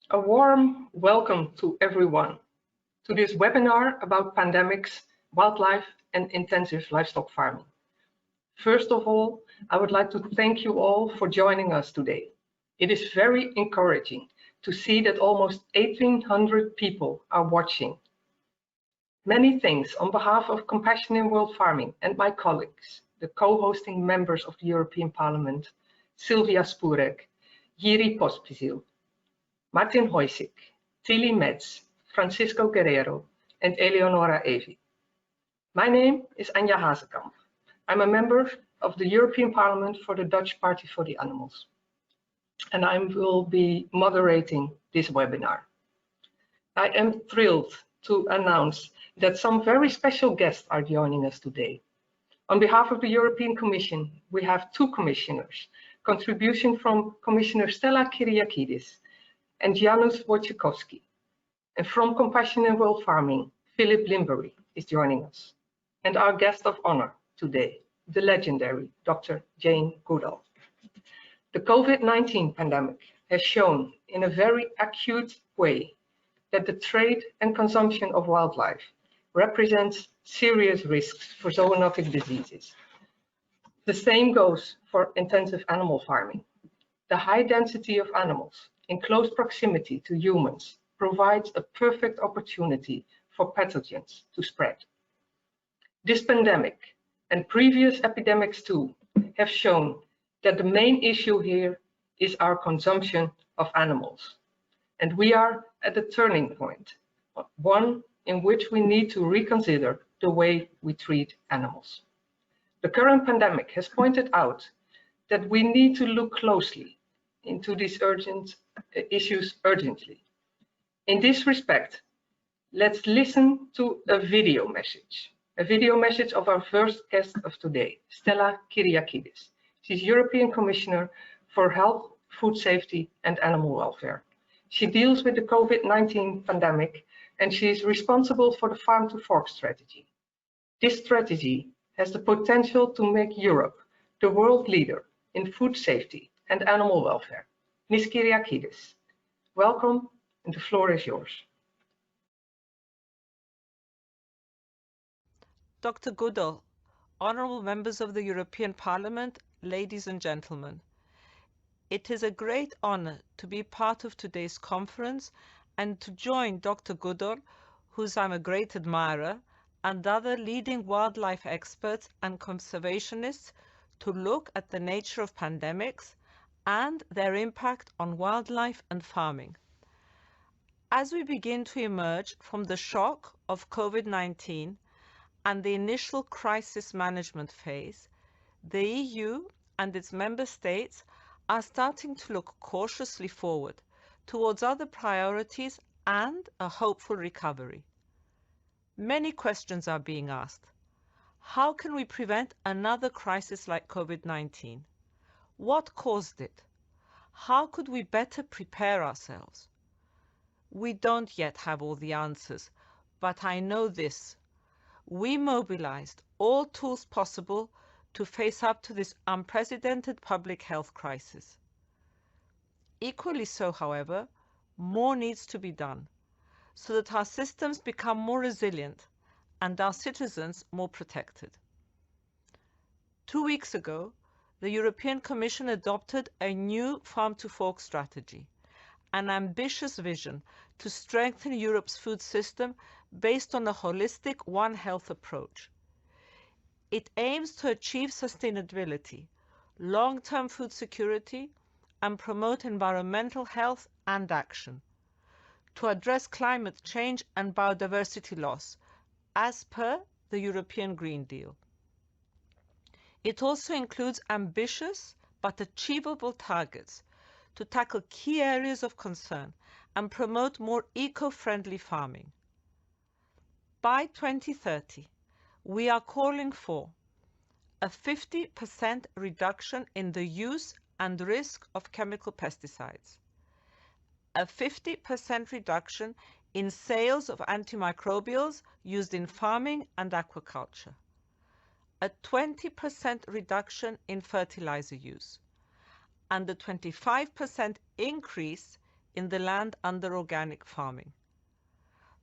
A warm welcome to everyone to this webinar about pandemics, wildlife, and intensive livestock farming. First of all, I would like to thank you all for joining us today. It is very encouraging to see that almost 1,800 people are watching. Many thanks on behalf of Compassion in World Farming and my colleagues, the co-hosting members of the European Parliament, Sylvia Spurek, Jiri Pospisil, Martin Hojsik, Tilly Metz, Francisco Guerrero, and Eleonora Evi. My name is Anja Hazekamp. I'm a member of the European Parliament for the Dutch Party for the Animals, and I will be moderating this webinar. I am thrilled to announce that some very special guests are joining us today. On behalf of the European Commission, we have two commissioners, contribution from Commissioner Stella Kyriakides and Janusz Wojciechowski. And from Compassion in World Farming, Philip Limbury is joining us. And our guest of honor today, the legendary Dr. Jane Goodall. The COVID-19 pandemic has shown in a very acute way that the trade and consumption of wildlife represents serious risks for zoonotic diseases. The same goes for intensive animal farming. The high density of animals in close proximity to humans provides a perfect opportunity for pathogens to spread. This pandemic and previous epidemics too have shown that the main issue here is our consumption of animals. And we are at a turning point, one in which we need to reconsider the way we treat animals. The current pandemic has pointed out that we need to look closely into these issues urgently. In this respect, let's listen to a video message of our first guest of today, Stella Kyriakides. She's European Commissioner for Health, Food Safety and Animal Welfare. She deals with the COVID-19 pandemic and she is responsible for the Farm to Fork strategy. This strategy has the potential to make Europe the world leader in food safety and animal welfare. Ms. Kyriakides, welcome, and the floor is yours. Dr. Goodall, honourable members of the European Parliament, ladies and gentlemen. It is a great honour to be part of today's conference and to join Dr. Goodall, whom I'm a great admirer, and other leading wildlife experts and conservationists to look at the nature of pandemics and their impact on wildlife and farming. As we begin to emerge from the shock of COVID-19 and the initial crisis management phase, the EU and its member states are starting to look cautiously forward towards other priorities and a hopeful recovery. Many questions are being asked. How can we prevent another crisis like COVID-19? What caused it? How could we better prepare ourselves? We don't yet have all the answers, but I know this. We mobilized all tools possible to face up to this unprecedented public health crisis. Equally so, however, more needs to be done so that our systems become more resilient and our citizens more protected. 2 weeks ago, the European Commission adopted a new Farm to Fork strategy, an ambitious vision to strengthen Europe's food system based on a holistic One Health approach. It aims to achieve sustainability, long-term food security, and promote environmental health and action, to address climate change and biodiversity loss, as per the European Green Deal. It also includes ambitious but achievable targets to tackle key areas of concern and promote more eco-friendly farming. By 2030, we are calling for a 50% reduction in the use and risk of chemical pesticides, a 50% reduction in sales of antimicrobials used in farming and aquaculture, a 20% reduction in fertilizer use, and a 25% increase in the land under organic farming.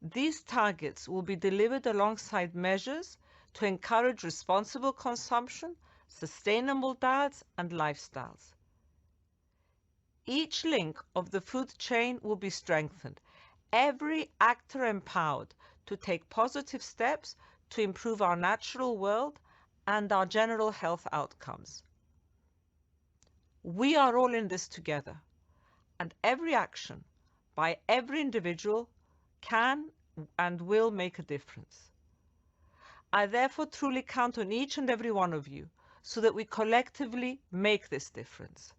These targets will be delivered alongside measures to encourage responsible consumption, sustainable diets and lifestyles. Each link of the food chain will be strengthened, every actor empowered to take positive steps to improve our natural world and our general health outcomes. We are all in this together, and every action by every individual can and will make a difference. I therefore truly count on each and every one of you so that we collectively make this difference.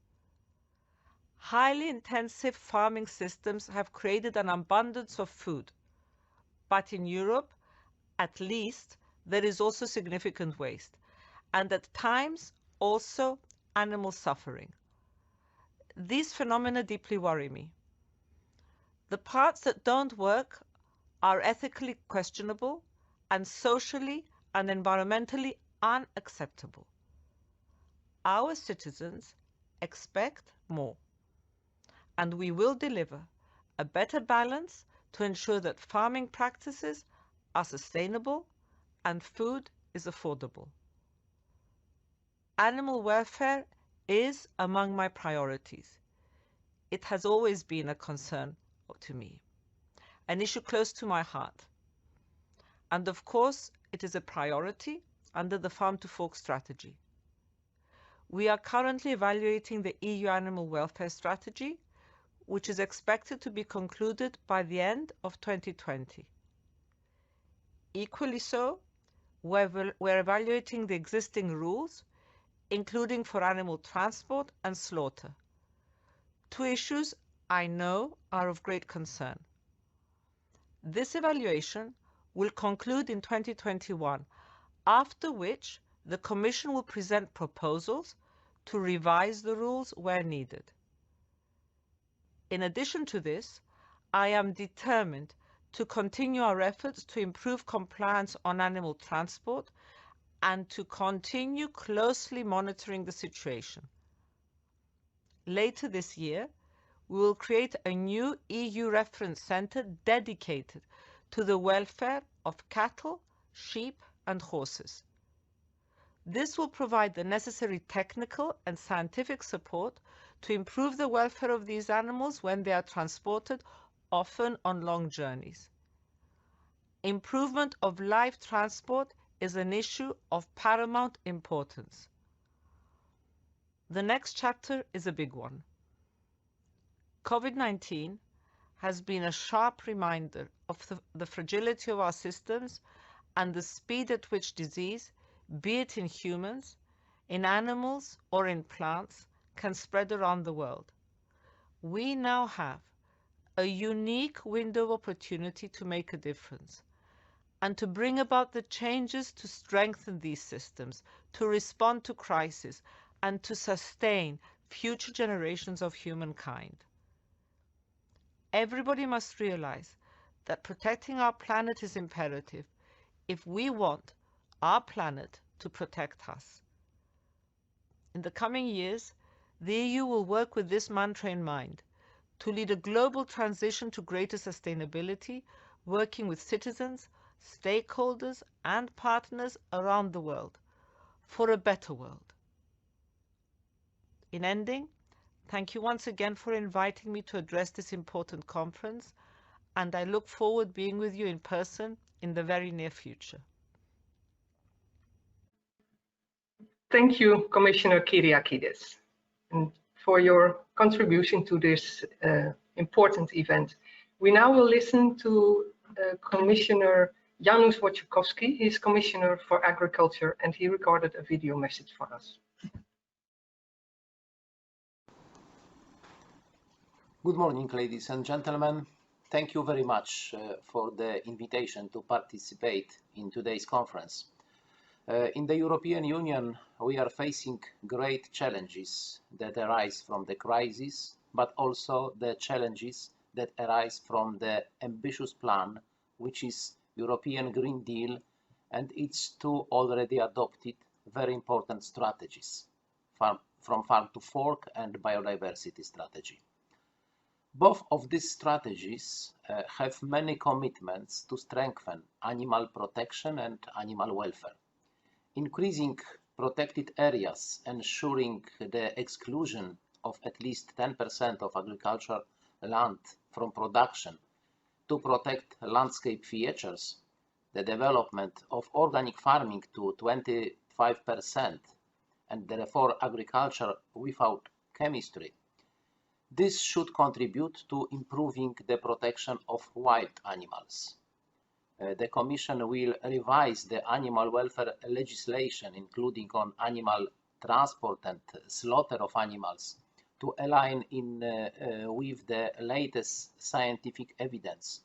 Highly intensive farming systems have created an abundance of food, but in Europe, at least, there is also significant waste, and at times also animal suffering. These phenomena deeply worry me. The parts that don't work are ethically questionable and socially and environmentally unacceptable. Our citizens expect more, and we will deliver a better balance to ensure that farming practices are sustainable and food is affordable. Animal welfare is among my priorities. It has always been a concern to me, an issue close to my heart. And of course, it is a priority under the Farm to Fork strategy. We are currently evaluating the EU Animal Welfare Strategy, which is expected to be concluded by the end of 2020. Equally so, we're evaluating the existing rules, including for animal transport and slaughter. Two issues I know are of great concern. This evaluation will conclude in 2021, after which the Commission will present proposals to revise the rules where needed. In addition to this, I am determined to continue our efforts to improve compliance on animal transport and to continue closely monitoring the situation. Later this year, we will create a new EU reference centre dedicated to the welfare of cattle, sheep and horses. This will provide the necessary technical and scientific support to improve the welfare of these animals when they are transported, often on long journeys. Improvement of live transport is an issue of paramount importance. The next chapter is a big one. COVID-19 has been a sharp reminder of the fragility of our systems and the speed at which disease, be it in humans, in animals or in plants, can spread around the world. We now have a unique window of opportunity to make a difference and to bring about the changes to strengthen these systems, to respond to crisis, and to sustain future generations of humankind. Everybody must realize that protecting our planet is imperative if we want our planet to protect us. In the coming years, the EU will work with this mantra in mind to lead a global transition to greater sustainability, working with citizens, stakeholders and partners around the world for a better world. In ending, thank you once again for inviting me to address this important conference, and I look forward to being with you in person in the very near future. Thank you, Commissioner Kyriakides, and for your contribution to this important event. We now will listen to Commissioner Janusz Wojciechowski. He is Commissioner for Agriculture, and he recorded a video message for us. Good morning, ladies and gentlemen. Thank you very much for the invitation to participate in today's conference. In the European Union, we are facing great challenges that arise from the crisis, but also the challenges that arise from the ambitious plan, which is European Green Deal and its two already adopted very important strategies, from Farm to Fork and Biodiversity Strategy. Both of these strategies have many commitments to strengthen animal protection and animal welfare. Increasing protected areas, ensuring the exclusion of at least 10% of agricultural land from production to protect landscape features, the development of organic farming to 25%, and therefore agriculture without chemistry. This should contribute to improving the protection of wild animals. The Commission will revise the animal welfare legislation, including on animal transport and slaughter of animals, to align with the latest scientific evidence,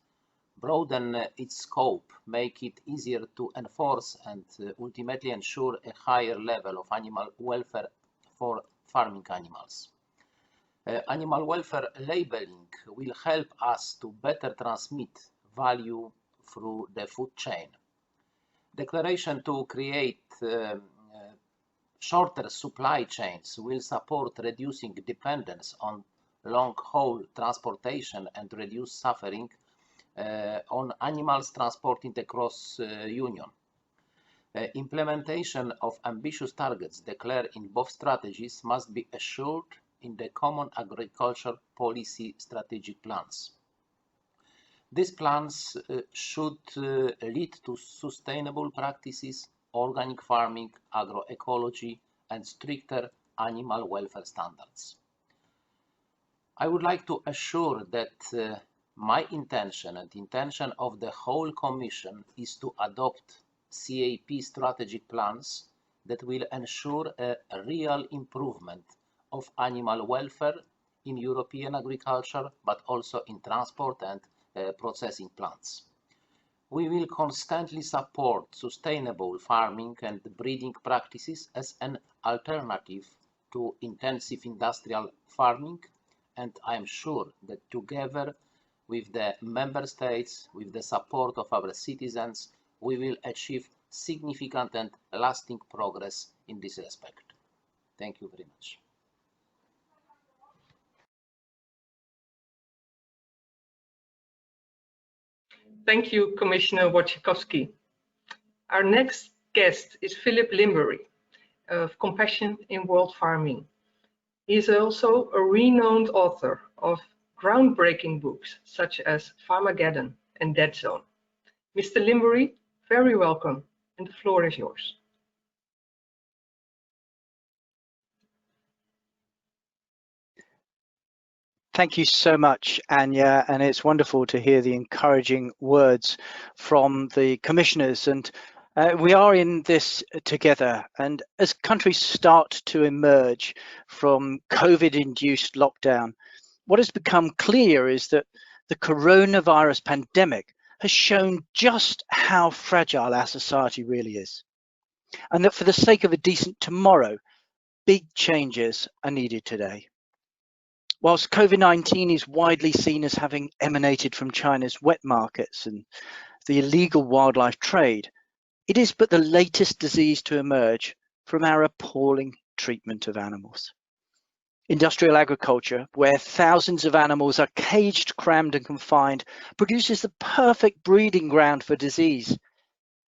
broaden its scope, make it easier to enforce, and ultimately ensure a higher level of animal welfare for farming animals. Animal welfare labeling will help us to better transmit value through the food chain. Declaration to create shorter supply chains will support reducing dependence on long-haul transportation and reduce suffering on animals transported across Union. Implementation of ambitious targets declared in both strategies must be assured in the Common Agriculture Policy strategic plans. These plans should lead to sustainable practices, organic farming, agroecology, and stricter animal welfare standards. I would like to assure that my intention and the intention of the whole Commission is to adopt CAP strategic plans that will ensure a real improvement of animal welfare in European agriculture, but also in transport and processing plants. We will constantly support sustainable farming and breeding practices as an alternative to intensive industrial farming, and I am sure that together with the Member States, with the support of our citizens, we will achieve significant and lasting progress in this respect. Thank you very much. Thank you, Commissioner Wojciechowski. Our next guest is Philip Limbury of Compassion in World Farming. He is also a renowned author of groundbreaking books such as Farmageddon and Dead Zone. Mr. Limbury, very welcome, and the floor is yours. Thank you so much, Anya, and it's wonderful to hear the encouraging words from the commissioners. And we are in this together, and as countries start to emerge from COVID-induced lockdown, what has become clear is that the coronavirus pandemic has shown just how fragile our society really is, and that for the sake of a decent tomorrow, big changes are needed today. Whilst COVID-19 is widely seen as having emanated from China's wet markets and the illegal wildlife trade, it is but the latest disease to emerge from our appalling treatment of animals. Industrial agriculture, where thousands of animals are caged, crammed and confined, produces the perfect breeding ground for disease.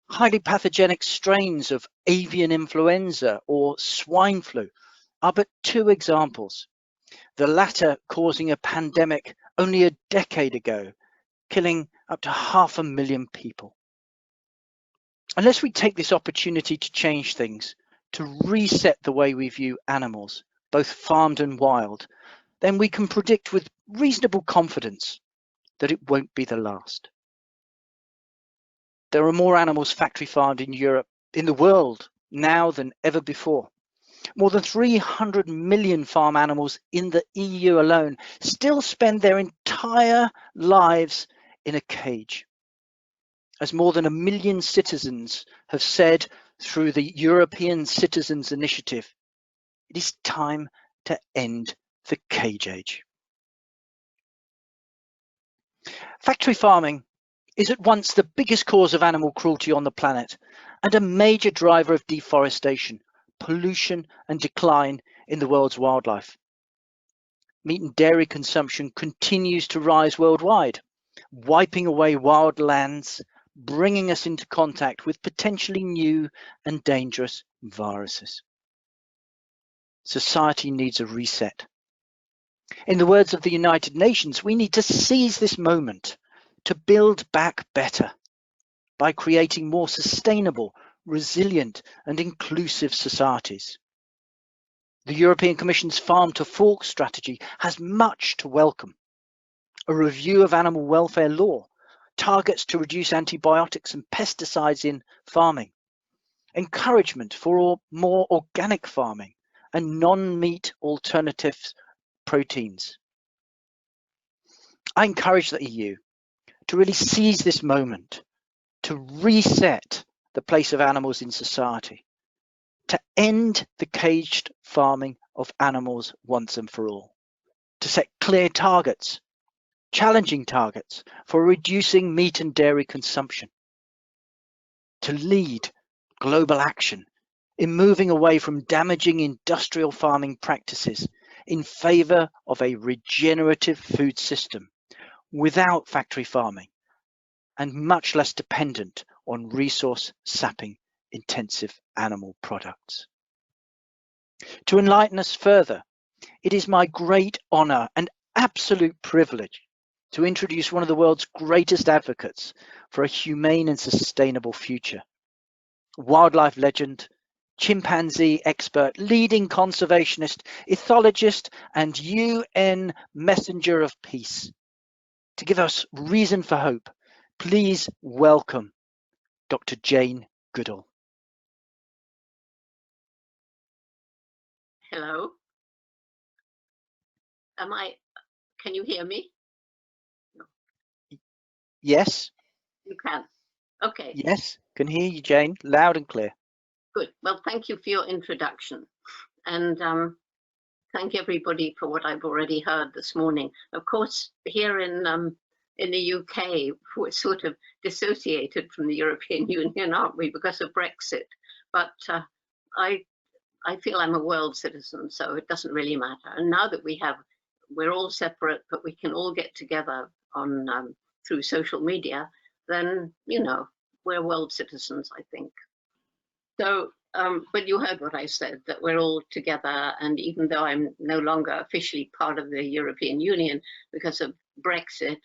Highly pathogenic strains of avian influenza or swine flu are but two examples, the latter causing a pandemic only a decade ago, killing up to 500,000 people. Unless we take this opportunity to change things, to reset the way we view animals, both farmed and wild, then we can predict with reasonable confidence that it won't be the last. There are more animals factory farmed in Europe, in the world, now than ever before. More than 300 million farm animals in the EU alone still spend their entire lives in a cage. As more than 1 million citizens have said through the European Citizens Initiative, it is time to end the cage age. Factory farming is at once the biggest cause of animal cruelty on the planet and a major driver of deforestation, pollution and decline in the world's wildlife. meat and dairy consumption continues to rise worldwide, wiping away wild lands, bringing us into contact with potentially new and dangerous viruses. Society needs a reset. In the words of the United Nations, we need to seize this moment to build back better by creating more sustainable, resilient, and inclusive societies. The European Commission's Farm to Fork strategy has much to welcome. A review of animal welfare law, targets to reduce antibiotics and pesticides in farming, encouragement for more organic farming and non-meat alternative proteins. I encourage the EU to really seize this moment, to reset the place of animals in society, to end the caged farming of animals once and for all, to set clear targets, challenging targets for reducing meat and dairy consumption, to lead global action in moving away from damaging industrial farming practices in favour of a regenerative food system without factory farming and much less dependent on resource sapping intensive animal products. To enlighten us further, it is my great honour and absolute privilege to introduce one of the world's greatest advocates for a humane and sustainable future. Wildlife legend, chimpanzee expert, leading conservationist, ethologist, and UN messenger of peace. To give us reason for hope, please welcome Dr. Jane Goodall. Hello. Can you hear me? Yes. You can. Okay. Yes, can hear you, Jane, loud and clear. Good. Well, thank you for your introduction. And thank everybody for what I've already heard this morning. Of course, here in the UK, we're sort of dissociated from the European Union, aren't we, because of Brexit? But I feel I'm a world citizen, so it doesn't really matter. And now that we're all separate, but we can all get together on through social media, then, you know, we're world citizens, I think. So, but you heard what I said, that we're all together. And even though I'm no longer officially part of the European Union because of Brexit,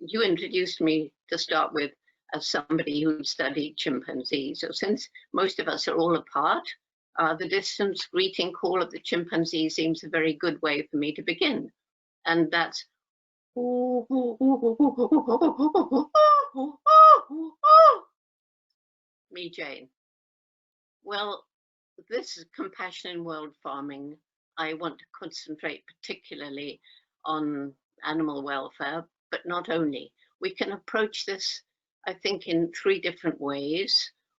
you introduced me to start with as somebody who studied chimpanzees. So since most of us are all apart, the distance greeting call of the chimpanzee seems a very good way for me to begin. And that's me, Jane. Well, this is Compassion in World Farming. I want to concentrate particularly on animal welfare, but not only. We can approach this, I think, in 3 different ways.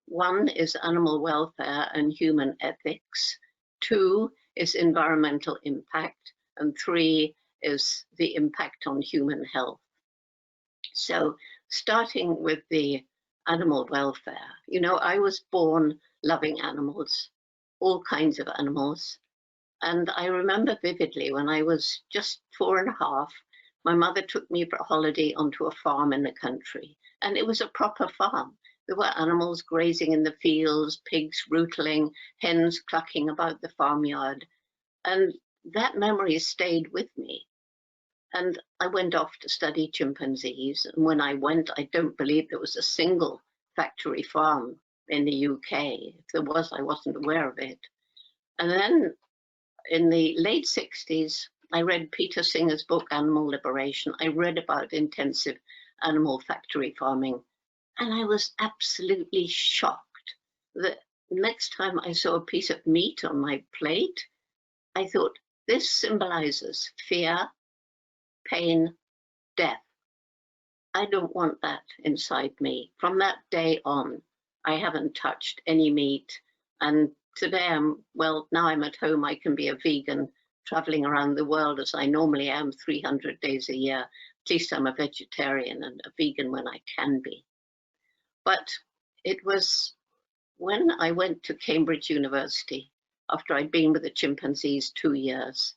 1 is animal welfare and human ethics. 2 is environmental impact. And 3 is the impact on human health. So starting with the animal welfare, you know, I was born loving animals, all kinds of animals. And I remember vividly when I was just 4.5, my mother took me for a holiday onto a farm in the country. And it was a proper farm. There were animals grazing in the fields, pigs rootling, hens clucking about the farmyard. And that memory stayed with me. And I went off to study chimpanzees. And when I went, I don't believe there was a single factory farm in the UK. If there was, I wasn't aware of it. And then in the late 60s, I read Peter Singer's book, Animal Liberation. I read about intensive animal factory farming. And I was absolutely shocked that next time I saw a piece of meat on my plate, I thought, this symbolizes fear, pain, death. I don't want that inside me. From that day on, I haven't touched any meat. And today now I'm at home, I can be a vegan, traveling around the world as I normally am 300 days a year. At least I'm a vegetarian and a vegan when I can be. But it was when I went to Cambridge University after I'd been with the chimpanzees 2 years.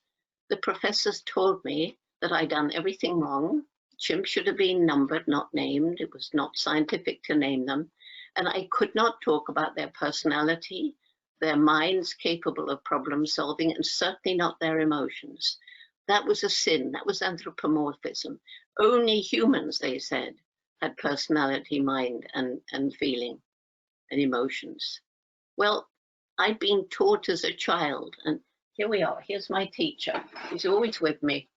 The professors told me that I'd done everything wrong. Chimps should have been numbered, not named. It was not scientific to name them. And I could not talk about their personality, their minds capable of problem solving, and certainly not their emotions. That was a sin. That was anthropomorphism. Only humans, they said, had personality, mind, and feeling and emotions. Well, I'd been taught as a child, and here we are. Here's my teacher. He's always with me.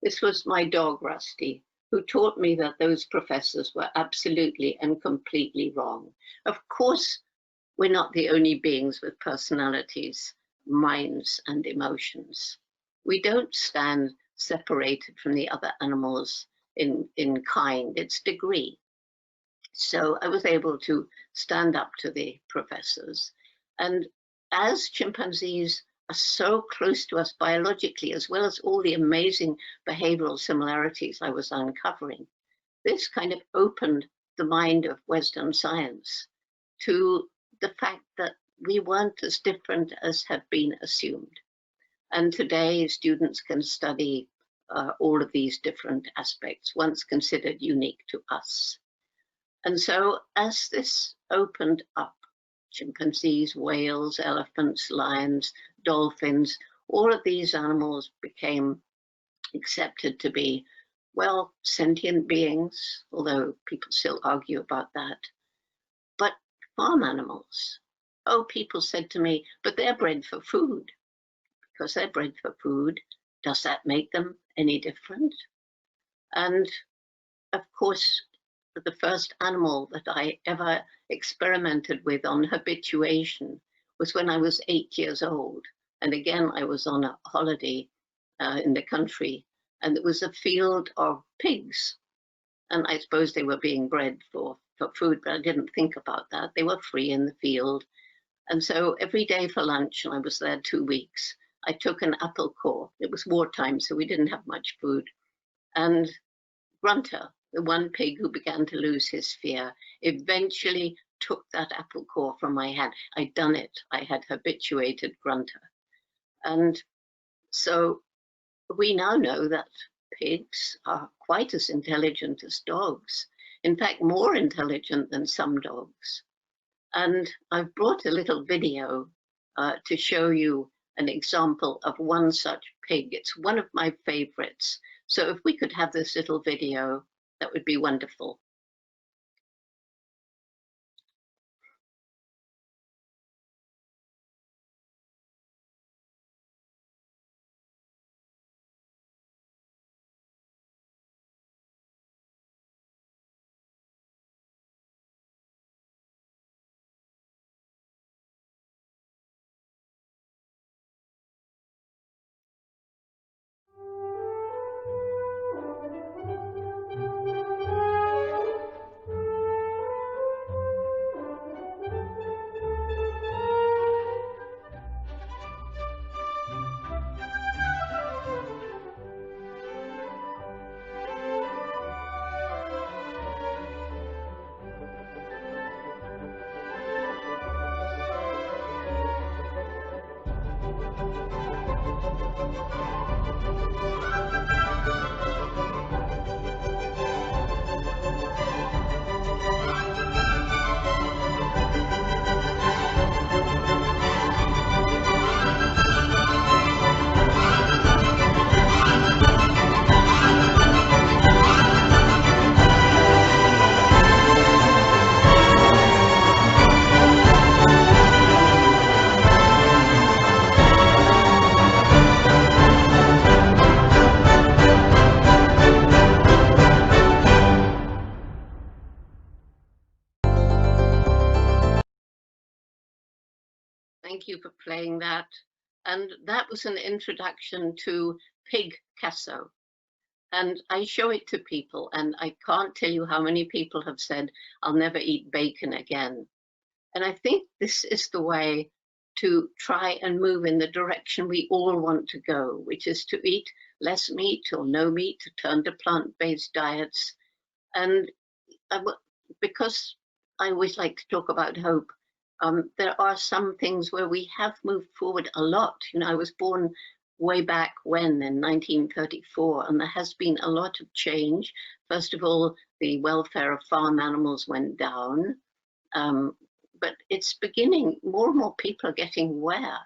This was my dog, Rusty, who taught me that those professors were absolutely and completely wrong. Of course, we're not the only beings with personalities, minds, and emotions. We don't stand separated from the other animals in kind, it's degree. So I was able to stand up to the professors. And as chimpanzees are so close to us biologically, as well as all the amazing behavioral similarities I was uncovering, this kind of opened the mind of Western science to the fact that we weren't as different as had been assumed. And today students can study all of these different aspects, once considered unique to us. And so as this opened up, chimpanzees, whales, elephants, lions, dolphins, all of these animals became accepted to be, well, sentient beings, although people still argue about that. But farm animals, oh, people said to me, but they're bred for food. Because they're bred for food, does that make them any different? And of course, the first animal that I ever experimented with on habituation was when I was 8 years old. And again, I was on a holiday in the country, and it was a field of pigs. And I suppose they were being bred for food, but I didn't think about that. They were free in the field. And so every day for lunch, and I was there 2 weeks, I took an apple core. It was wartime, so we didn't have much food. And Grunter, the one pig who began to lose his fear, eventually took that apple core from my hand. I'd done it. I had habituated Grunter. And so we now know that pigs are quite as intelligent as dogs. In fact, more intelligent than some dogs. And I've brought a little video to show you an example of one such pig. It's one of my favorites. So if we could have this little video, that would be wonderful. Thank you for playing that. And that was an introduction to pig casso. And I show it to people, and I can't tell you how many people have said, I'll never eat bacon again. And I think this is the way to try and move in the direction we all want to go, which is to eat less meat or no meat, to turn to plant-based diets. And because I always like to talk about hope, there are some things where we have moved forward a lot. You know, I was born way back when, in 1934, and there has been a lot of change. First of all, the welfare of farm animals went down, but it's beginning, more and more people are getting aware.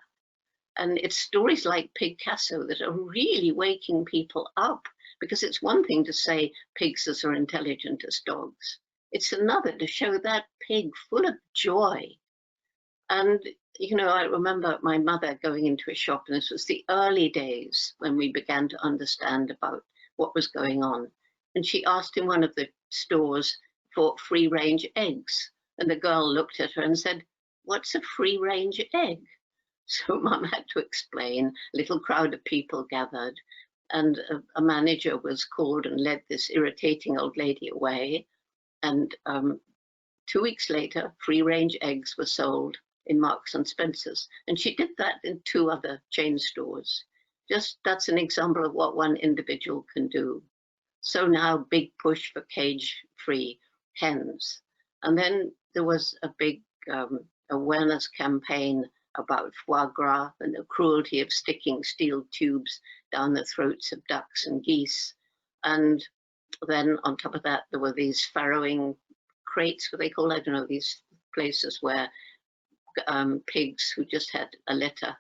And it's stories like Picasso that are really waking people up, because it's one thing to say pigs are as intelligent as dogs. It's another to show that pig full of joy. And, you know, I remember my mother going into a shop, and this was the early days when we began to understand about what was going on. And she asked in one of the stores for free-range eggs. And the girl looked at her and said, "What's a free-range egg?" So Mum had to explain. A little crowd of people gathered, and a manager was called and led this irritating old lady away. And 2 weeks later, free-range eggs were sold in Marks and Spencer's. And she did that in 2 other chain stores. Just that's an example of what one individual can do. So now, big push for cage-free hens. And then there was a big awareness campaign about foie gras and the cruelty of sticking steel tubes down the throats of ducks and geese. And then on top of that, there were these farrowing crates, what they call, I don't know, these places where pigs who just had a litter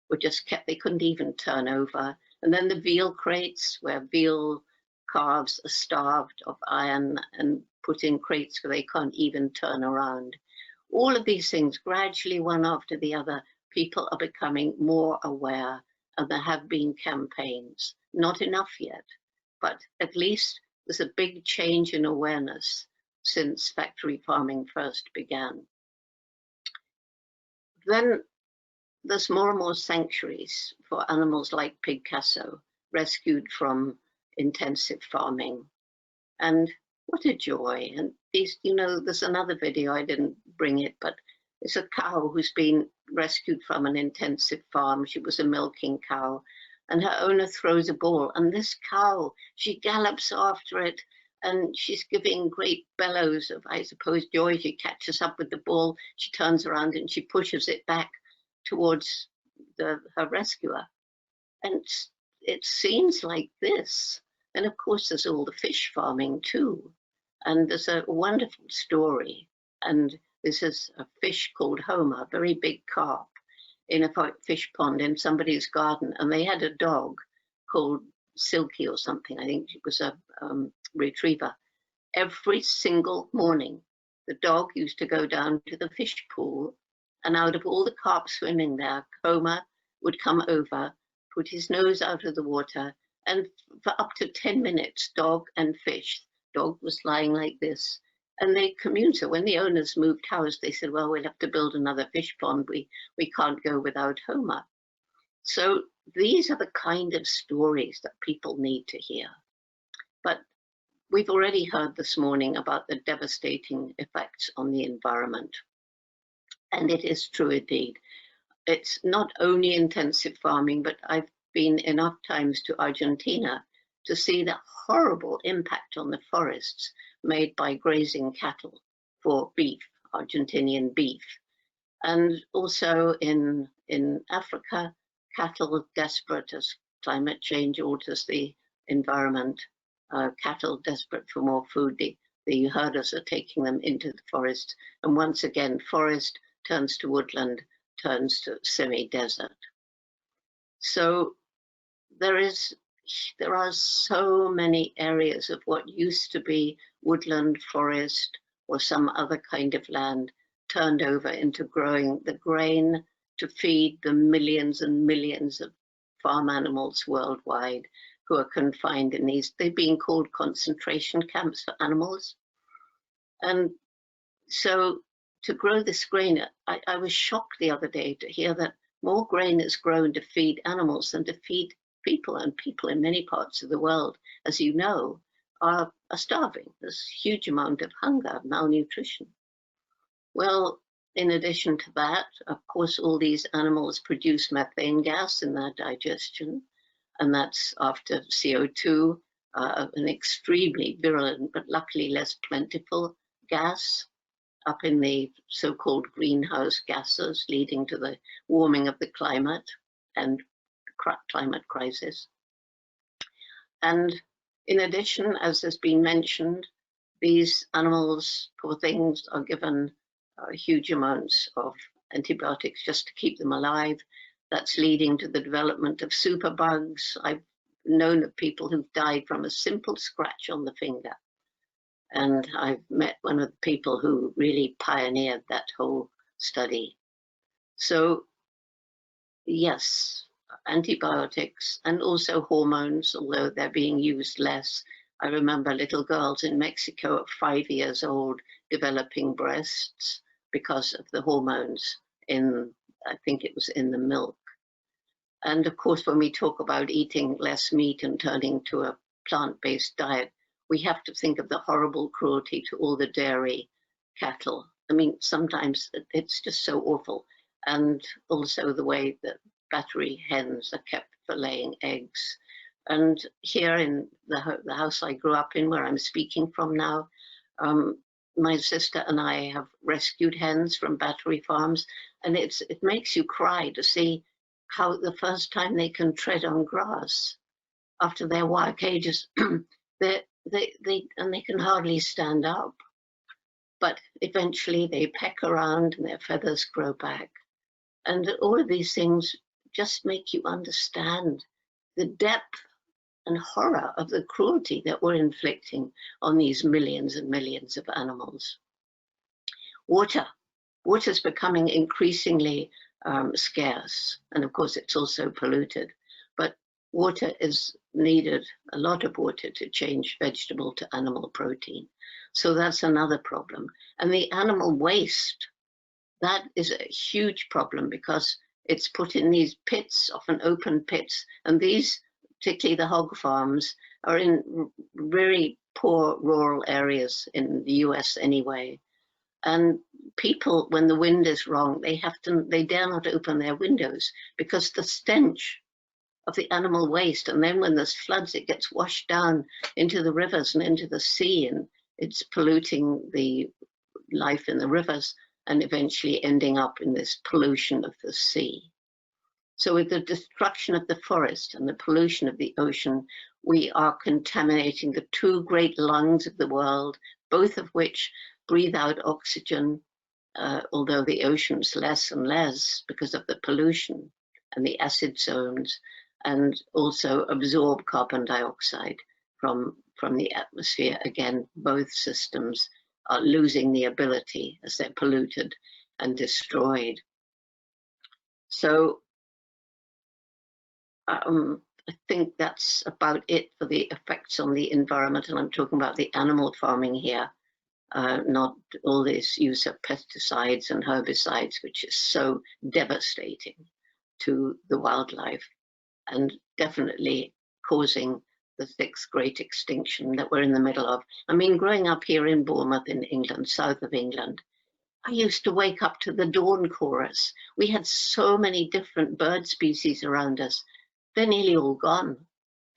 were just kept, they couldn't even turn over. And then the veal crates, where veal calves are starved of iron and put in crates where they can't even turn around. All of these things, gradually, one after the other, people are becoming more aware, and there have been campaigns. Not enough yet, but at least there's a big change in awareness since factory farming first began. Then there's more and more sanctuaries for animals like Picasso, rescued from intensive farming. And what a joy. And these, you know, there's another video, I didn't bring it, but it's a cow who's been rescued from an intensive farm. She was a milking cow, and her owner throws a ball, and this cow, she gallops after it, and she's giving great bellows of, I suppose, joy. She catches up with the ball, she turns around and she pushes it back towards her rescuer. And it seems like this. And of course, there's all the fish farming too. And there's a wonderful story. And this is a fish called Homer, a very big carp, in a fish pond in somebody's garden. And they had a dog called Silky or something. I think it was a retriever. Every single morning, the dog used to go down to the fish pool, and out of all the carp swimming there, Homer would come over, put his nose out of the water, and for up to 10 minutes, dog and fish, dog was lying like this, and they communed. So when the owners moved house, they said, well, we'll have to build another fish pond. We can't go without Homer. So these are the kind of stories that people need to hear. But we've already heard this morning about the devastating effects on the environment. And it is true indeed. It's not only intensive farming, but I've been enough times to Argentina to see the horrible impact on the forests made by grazing cattle for beef, Argentinian beef. And also in Africa, cattle desperate as climate change alters the environment, cattle desperate for more food, the herders are taking them into the forest. And once again, forest turns to woodland, turns to semi-desert. So there are so many areas of what used to be woodland, forest, or some other kind of land turned over into growing the grain to feed the millions and millions of farm animals worldwide who are confined in these, they've been called concentration camps for animals. And so to grow this grain, I was shocked the other day to hear that more grain is grown to feed animals than to feed people, and people in many parts of the world, as you know, are starving. There's a huge amount of hunger, malnutrition. Well, in addition to that, of course, all these animals produce methane gas in their digestion, and that's after CO2, an extremely virulent but luckily less plentiful gas. up in the so-called greenhouse gases, leading to the warming of the climate and climate crisis. And in addition, as has been mentioned, these animals, poor things, are given huge amounts of antibiotics just to keep them alive. That's leading to the development of superbugs. I've known of people who've died from a simple scratch on the finger. And I've met one of the people who really pioneered that whole study. So yes, antibiotics and also hormones, although they're being used less. I remember little girls in Mexico at 5 years old developing breasts because of the hormones in, I think it was in the milk. And of course, when we talk about eating less meat and turning to a plant-based diet, we have to think of the horrible cruelty to all the dairy cattle. I mean, sometimes it's just so awful. And also the way that battery hens are kept for laying eggs. And here in the house I grew up in, where I'm speaking from now, my sister and I have rescued hens from battery farms, and it makes you cry to see how the first time they can tread on grass after their wire cages, they can hardly stand up. But eventually they peck around and their feathers grow back. And all of these things just make you understand the depth and horror of the cruelty that we're inflicting on these millions and millions of animals. Water's becoming increasingly scarce, and of course it's also polluted, but water is needed, a lot of water, to change vegetable to animal protein. So that's another problem. And the animal waste, that is a huge problem because it's put in these pits, often open pits, and these, particularly the hog farms, are in very poor rural areas in the US anyway. And people, when the wind is wrong, they dare not open their windows because the stench of the animal waste, and then when there's floods, it gets washed down into the rivers and into the sea, and it's polluting the life in the rivers and eventually ending up in this pollution of the sea. So with the destruction of the forest and the pollution of the ocean, we are contaminating the two great lungs of the world, both of which breathe out oxygen, although the ocean's less and less because of the pollution and the acid zones, and also absorb carbon dioxide from the atmosphere. Again, both systems are losing the ability as they're polluted and destroyed. So I think that's about it for the effects on the environment, and I'm talking about the animal farming here, not all this use of pesticides and herbicides, which is so devastating to the wildlife and definitely causing the 6th great extinction that we're in the middle of. I mean, growing up here in Bournemouth in England, south of England, I used to wake up to the dawn chorus. We had so many different bird species around us. They're nearly all gone.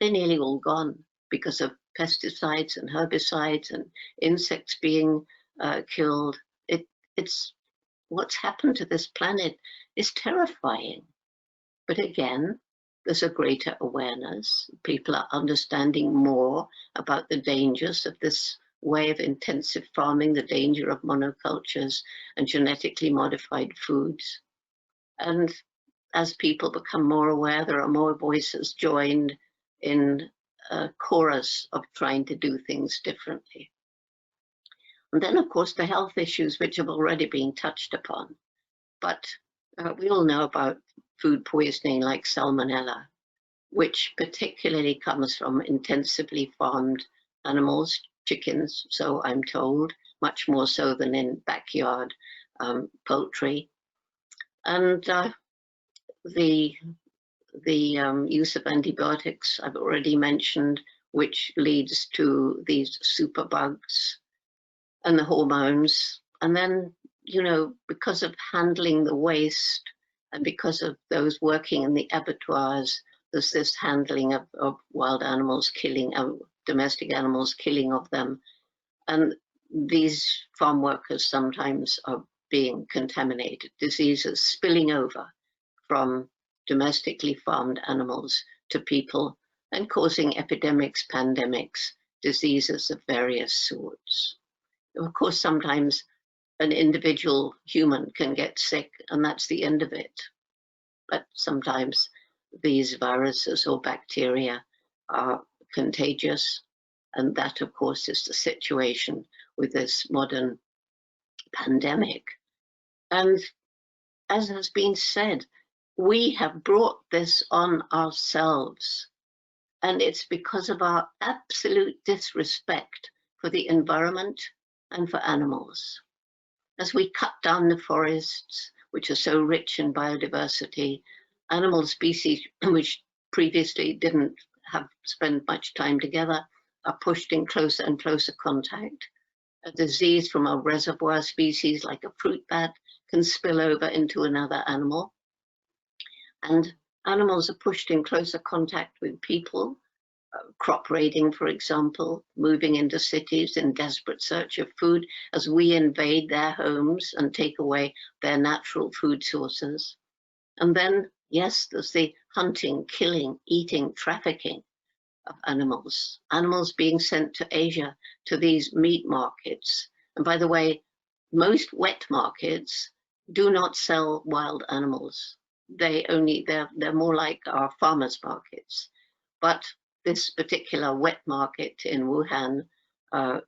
They're nearly all gone because of pesticides and herbicides and insects being killed. It's what's happened to this planet is terrifying. But again, there's a greater awareness. People are understanding more about the dangers of this way of intensive farming, the danger of monocultures and genetically modified foods. And as people become more aware, there are more voices joined in a chorus of trying to do things differently. And then, of course, the health issues, which have already been touched upon. But we all know about food poisoning like salmonella, which particularly comes from intensively farmed animals, chickens, so I'm told, much more so than in backyard poultry. And the use of antibiotics, I've already mentioned, which leads to these superbugs and the hormones. And then, you know, because of handling the waste and because of those working in the abattoirs, there's this handling of wild animals, killing domestic animals, killing of them. And these farm workers sometimes are being contaminated, diseases spilling over from domestically farmed animals to people and causing epidemics, pandemics, diseases of various sorts. Of course, sometimes an individual human can get sick and that's the end of it. But sometimes these viruses or bacteria are contagious. And that, of course, is the situation with this modern pandemic. And as has been said, we have brought this on ourselves. And it's because of our absolute disrespect for the environment and for animals. As we cut down the forests, which are so rich in biodiversity, animal species which previously didn't have spent much time together are pushed in closer and closer contact. A disease from a reservoir species like a fruit bat can spill over into another animal. And animals are pushed in closer contact with people, crop raiding, for example, moving into cities in desperate search of food as we invade their homes and take away their natural food sources. And then, yes, there's the hunting, killing, eating, trafficking of animals, animals being sent to Asia to these meat markets. And by the way, most wet markets do not sell wild animals. They're more like our farmers markets. But this particular wet market in Wuhan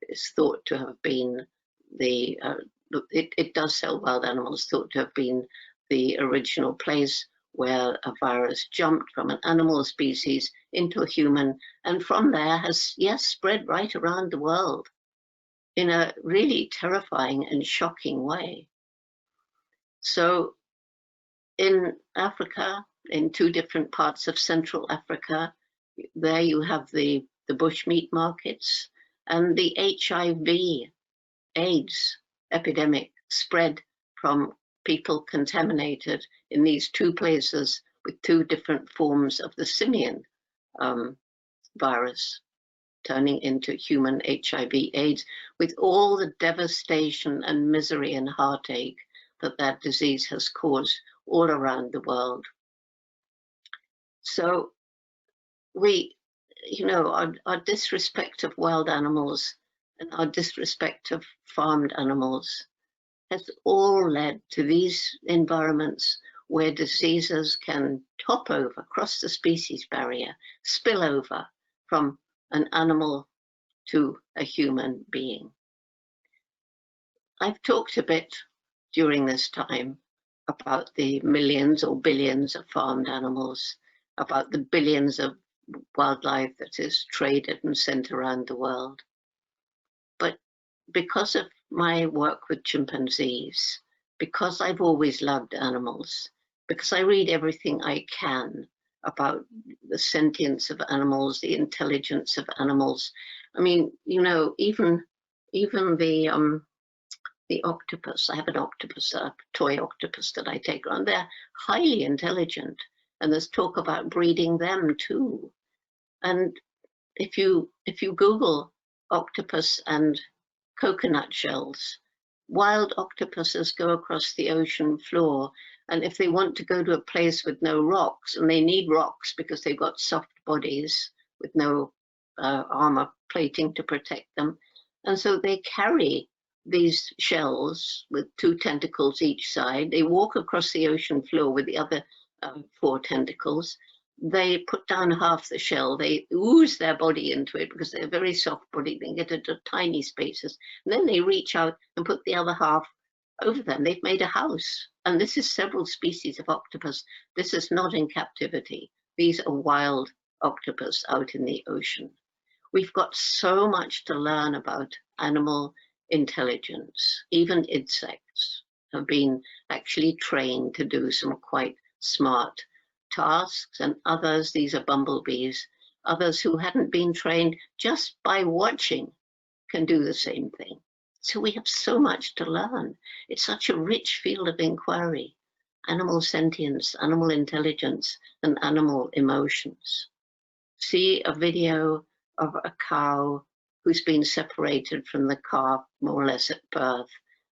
is thought to have been it does sell wild animals, thought to have been the original place where a virus jumped from an animal species into a human, and from there has, yes, spread right around the world in a really terrifying and shocking way. So in Africa, in two different parts of Central Africa, there you have the bushmeat markets, and the HIV AIDS epidemic spread from people contaminated in these two places with two different forms of the simian virus, turning into human HIV AIDS, with all the devastation and misery and heartache that disease has caused all around the world. So our disrespect of wild animals and our disrespect of farmed animals has all led to these environments where diseases can top over, cross the species barrier, spill over from an animal to a human being. I've talked a bit during this time about the millions or billions of farmed animals, about the billions of wildlife that is traded and sent around the world. But because of my work with chimpanzees, because I've always loved animals, because I read everything I can about the sentience of animals, the intelligence of animals. I mean, even the octopus. I have an octopus, a toy octopus that I take around. They're highly intelligent, and there's talk about breeding them too. And if you Google octopus and coconut shells, wild octopuses go across the ocean floor, and if they want to go to a place with no rocks, and they need rocks because they've got soft bodies with no armor plating to protect them, and so they carry these shells with two tentacles each side. They walk across the ocean floor with the other 4 tentacles. They put down half the shell, they ooze their body into it because they're very soft body, they can get into tiny spaces, and then they reach out and put the other half over them. They've made a house, and this is several species of octopus. This is not in captivity. These are wild octopus out in the ocean. We've got so much to learn about animal intelligence. Even insects have been actually trained to do some quite smart tasks, and others, these are bumblebees, others who hadn't been trained just by watching can do the same thing. So we have so much to learn. It's such a rich field of inquiry. Animal sentience, animal intelligence, and animal emotions. See a video of a cow who's been separated from the calf more or less at birth,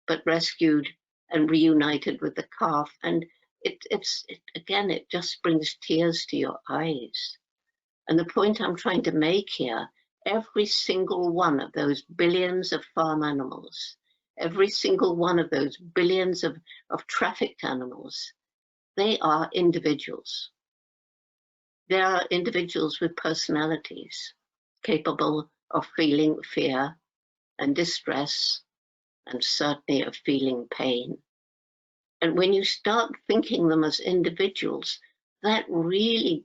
but rescued and reunited with the calf. And again, it just brings tears to your eyes. And the point I'm trying to make here, every single one of those billions of farm animals, every single one of those billions of trafficked animals, they are individuals. They are individuals with personalities, capable of feeling fear and distress, and certainly of feeling pain. And when you start thinking them as individuals, that really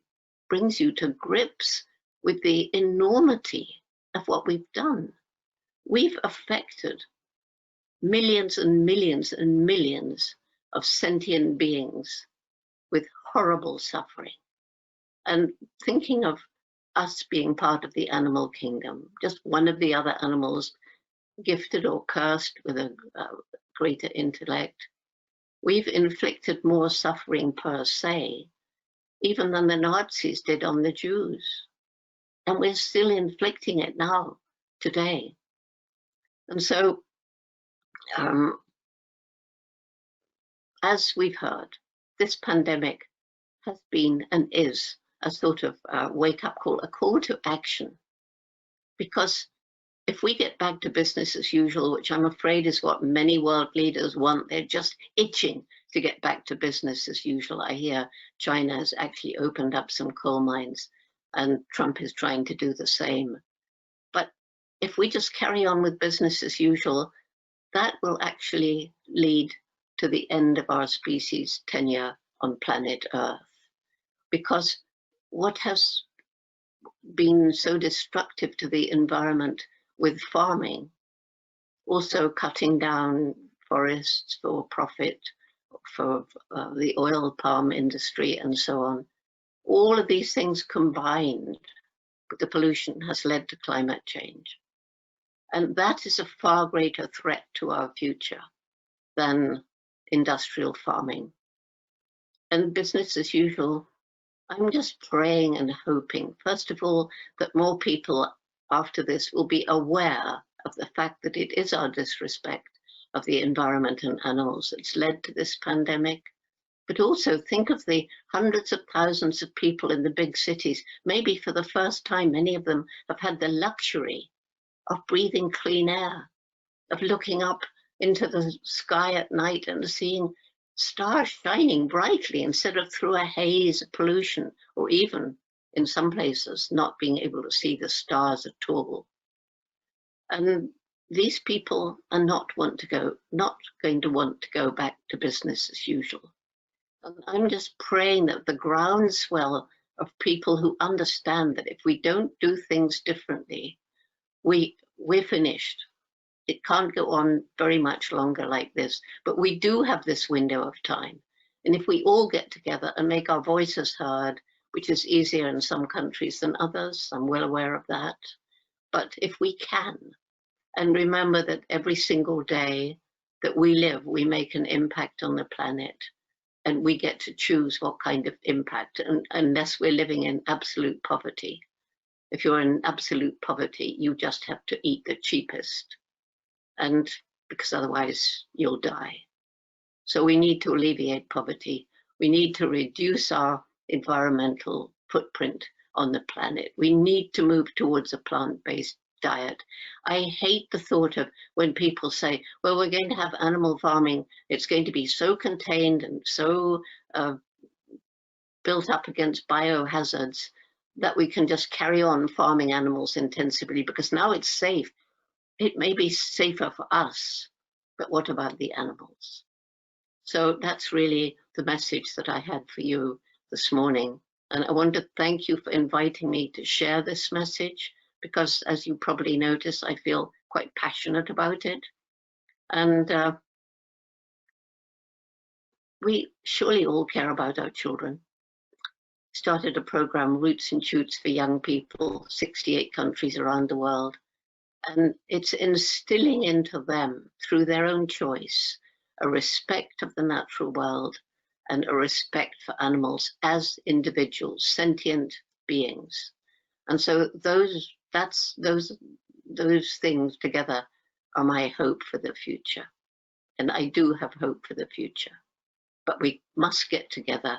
brings you to grips with the enormity of what we've done. We've affected millions and millions and millions of sentient beings with horrible suffering. And thinking of us being part of the animal kingdom, just one of the other animals, gifted or cursed with a greater intellect, we've inflicted more suffering per se, even than the Nazis did on the Jews. And we're still inflicting it now, today. And so, as we've heard, this pandemic has been and is a sort of wake-up call, a call to action. Because if we get back to business as usual, which I'm afraid is what many world leaders want, they're just itching to get back to business as usual. I hear China has actually opened up some coal mines, and Trump is trying to do the same. But if we just carry on with business as usual, that will actually lead to the end of our species' tenure on planet Earth. Because what has been so destructive to the environment with farming, also cutting down forests for profit, for the oil palm industry and so on, all of these things combined with the pollution has led to climate change. And that is a far greater threat to our future than industrial farming. And business as usual, I'm just praying and hoping, first of all, that more people after this will be aware of the fact that it is our disrespect of the environment and animals that's led to this pandemic. But also think of the hundreds of thousands of people in the big cities. Maybe for the first time, many of them have had the luxury of breathing clean air, of looking up into the sky at night and seeing stars shining brightly instead of through a haze of pollution, or even in some places not being able to see the stars at all. And these people are not going to want to go back to business as usual. And I'm just praying that the groundswell of people who understand that if we don't do things differently, we're finished. It can't go on very much longer like this, but we do have this window of time. And if we all get together and make our voices heard, which is easier in some countries than others, I'm well aware of that. But if we can, and remember that every single day that we live, we make an impact on the planet, and we get to choose what kind of impact, and unless we're living in absolute poverty. If you're in absolute poverty, you just have to eat the cheapest, and because otherwise you'll die. So we need to alleviate poverty. We need to reduce our environmental footprint on the planet. We need to move towards a plant-based diet. I hate the thought of when people say, well, we're going to have animal farming. It's going to be so contained and so built up against biohazards that we can just carry on farming animals intensively because now it's safe. It may be safer for us, but what about the animals? So that's really the message that I had for you this morning. And I want to thank you for inviting me to share this message, because as you probably notice, I feel quite passionate about it. And we surely all care about our children. Started a program, Roots and Shoots, for young people, 68 countries around the world. And it's instilling into them, through their own choice, a respect of the natural world and a respect for animals as individuals, sentient beings. And so those those things together are my hope for the future. And I do have hope for the future. But we must get together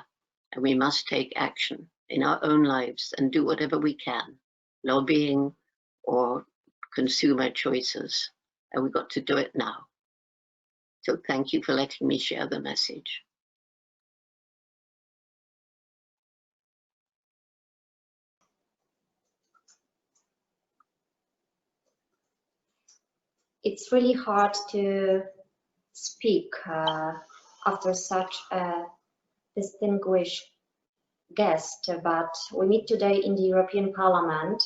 and we must take action in our own lives and do whatever we can, lobbying or consumer choices. And we've got to do it now. So thank you for letting me share the message. It's really hard to speak after such a distinguished guest, but we meet today in the European Parliament,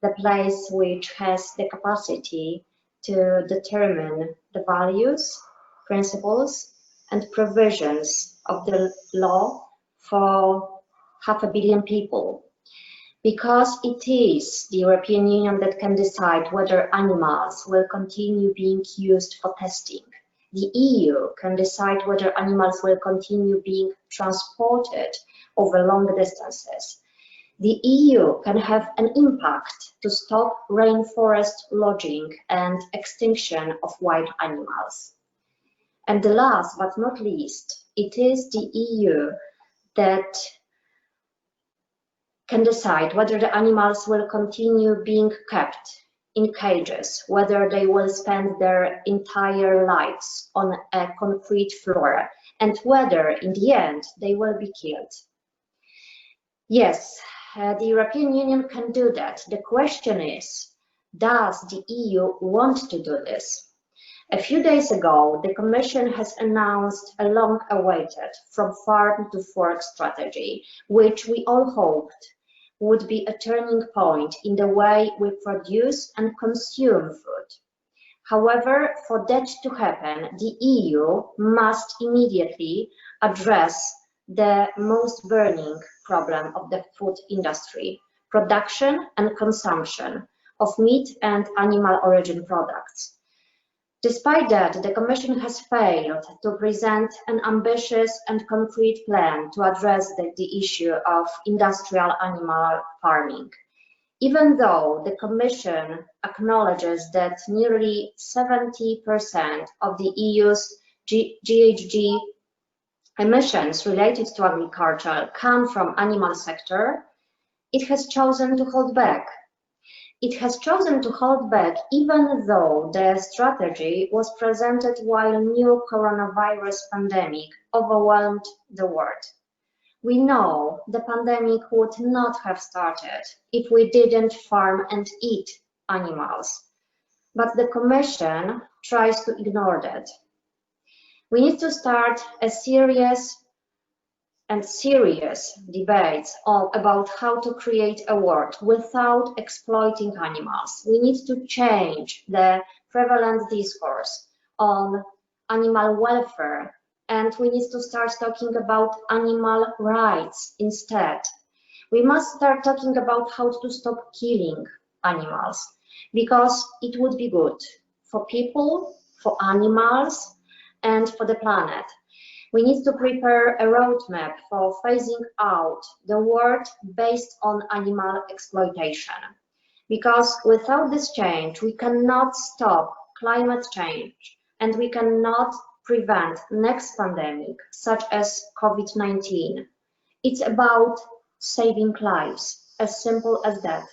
the place which has the capacity to determine the values, principles, and provisions of the law for 500 million people. Because it is the European Union that can decide whether animals will continue being used for testing. The EU can decide whether animals will continue being transported over long distances. The EU can have an impact to stop rainforest logging and extinction of wild animals. And the last but not least, it is the EU that can decide whether the animals will continue being kept in cages, whether they will spend their entire lives on a concrete floor, and whether in the end they will be killed. Yes, the European Union can do that. The question is, does the EU want to do this? A few days ago, the Commission has announced a long-awaited From Farm to Fork strategy, which we all hoped would be a turning point in the way we produce and consume food. However, for that to happen, the EU must immediately address the most burning problem of the food industry: production and consumption of meat and animal origin products. Despite that, the Commission has failed to present an ambitious and concrete plan to address the issue of industrial animal farming. Even though the Commission acknowledges that nearly 70% of the EU's GHG emissions related to agriculture come from animal sector, it has chosen to hold back. It has chosen to hold back even though the strategy was presented while new coronavirus pandemic overwhelmed the world. We know the pandemic would not have started if we didn't farm and eat animals, but the Commission tries to ignore that. We need to start a serious debates about how to create a world without exploiting animals. We need to change the prevalent discourse on animal welfare, and we need to start talking about animal rights instead. We must start talking about how to stop killing animals, because it would be good for people, for animals, and for the planet. We need to prepare a roadmap for phasing out the world based on animal exploitation. Because without this change, we cannot stop climate change and we cannot prevent next pandemic, such as COVID-19. It's about saving lives, as simple as that.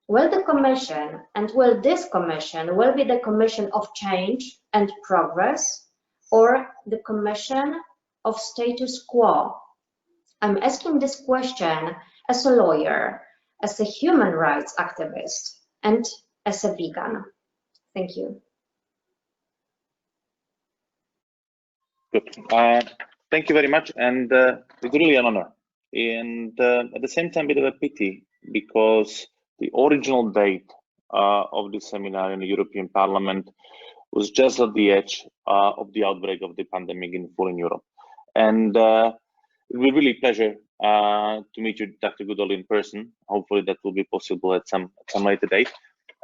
Will the Commission, and will this Commission, will be the Commission of change and progress, or the Commission of status quo? I'm asking this question as a lawyer, as a human rights activist, and as a vegan. Thank you. Good. Thank you very much, and it's really an honor. And at the same time, a bit of a pity, because the original date of this seminar in the European Parliament was just at the edge of the outbreak of the pandemic in full in Europe. And it will be really a pleasure to meet you, Dr. Goodall, in person. Hopefully that will be possible at some later date.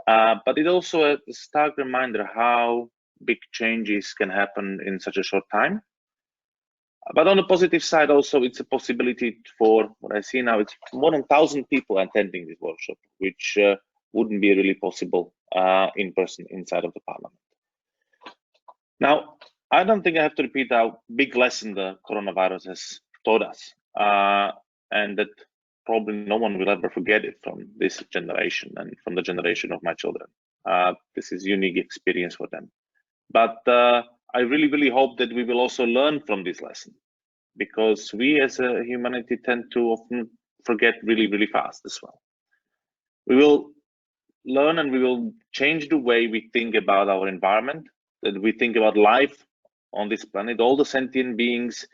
But it's also a stark reminder how big changes can happen in such a short time. But on the positive side, also, it's a possibility for what I see now. It's more than 1,000 people attending this workshop, which wouldn't be really possible in person inside of the parliament. Now, I don't think I have to repeat how big lesson the coronavirus has taught us, and that probably no one will ever forget it from this generation and from the generation of my children. This is a unique experience for them. But I really hope that we will also learn from this lesson, because we as a humanity tend to often forget really fast as well. We will learn and we will change the way we think about our environment, that we think about life on this planet, all the sentient beings,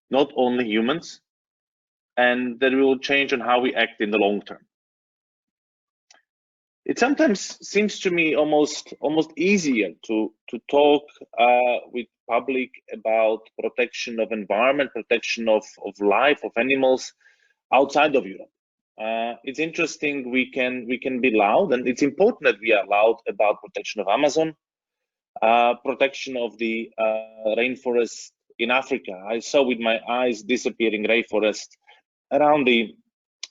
not only humans, and that we will change on how we act in the long term. It sometimes seems to me almost easier to talk with public about protection of environment, protection of life, of animals outside of Europe. It's interesting, we can be loud, and it's important that we are loud about protection of Amazon, protection of the rainforest in Africa. I saw with my eyes disappearing rainforest around the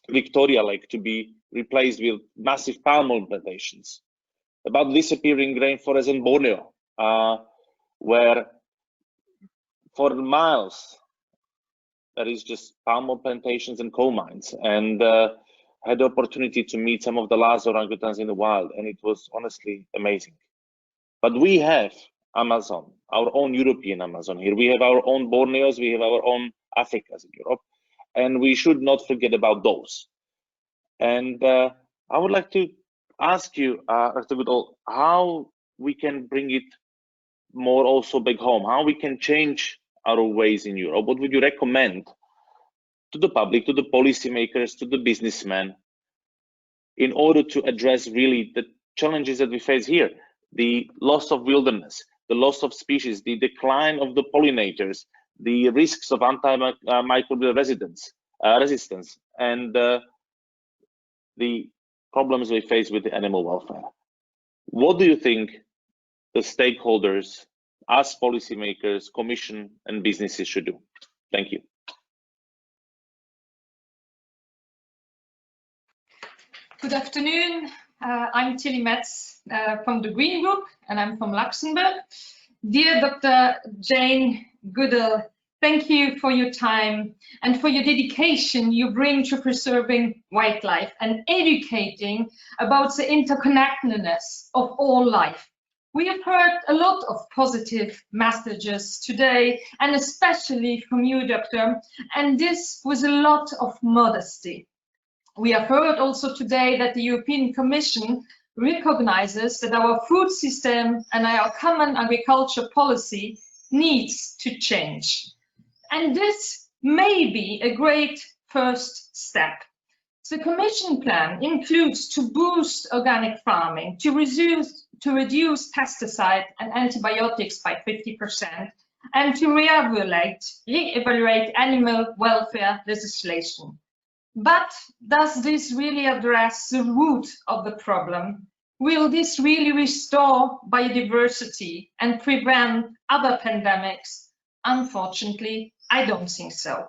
Victoria Lake to be replaced with massive palm oil plantations. About disappearing rainforest in Borneo, where for miles there is just palm oil plantations and coal mines, and had the opportunity to meet some of the last orangutans in the wild, and it was honestly amazing. But we have Amazon, our own European Amazon here. We have our own Borneos, we have our own Africas in Europe, and we should not forget about those. And I would like to ask you, Dr. Goodall, how we can bring it more also back home, how we can change our ways in Europe. What would you recommend to the public, to the policymakers, to the businessmen, in order to address really the challenges that we face here? The loss of wilderness, the loss of species, the decline of the pollinators, the risks of antimicrobial resistance, and the problems we face with the animal welfare. What do you think the stakeholders, us policymakers, Commission and businesses should do? Thank you. Good afternoon. I'm Tilly Metz from the Green Group, and I'm from Luxembourg. Dear Dr. Jane Goodall, thank you for your time and for your dedication you bring to preserving wildlife and educating about the interconnectedness of all life. We have heard a lot of positive messages today, and especially from you, Doctor, and this with a lot of modesty. We have heard also today that the European Commission recognizes that our food system and our common agriculture policy needs to change. And this may be a great first step. The Commission plan includes to boost organic farming, to reduce pesticide and antibiotics by 50%, and to re-evaluate animal welfare legislation. But does this really address the root of the problem? Will this really restore biodiversity and prevent other pandemics? Unfortunately, I don't think so.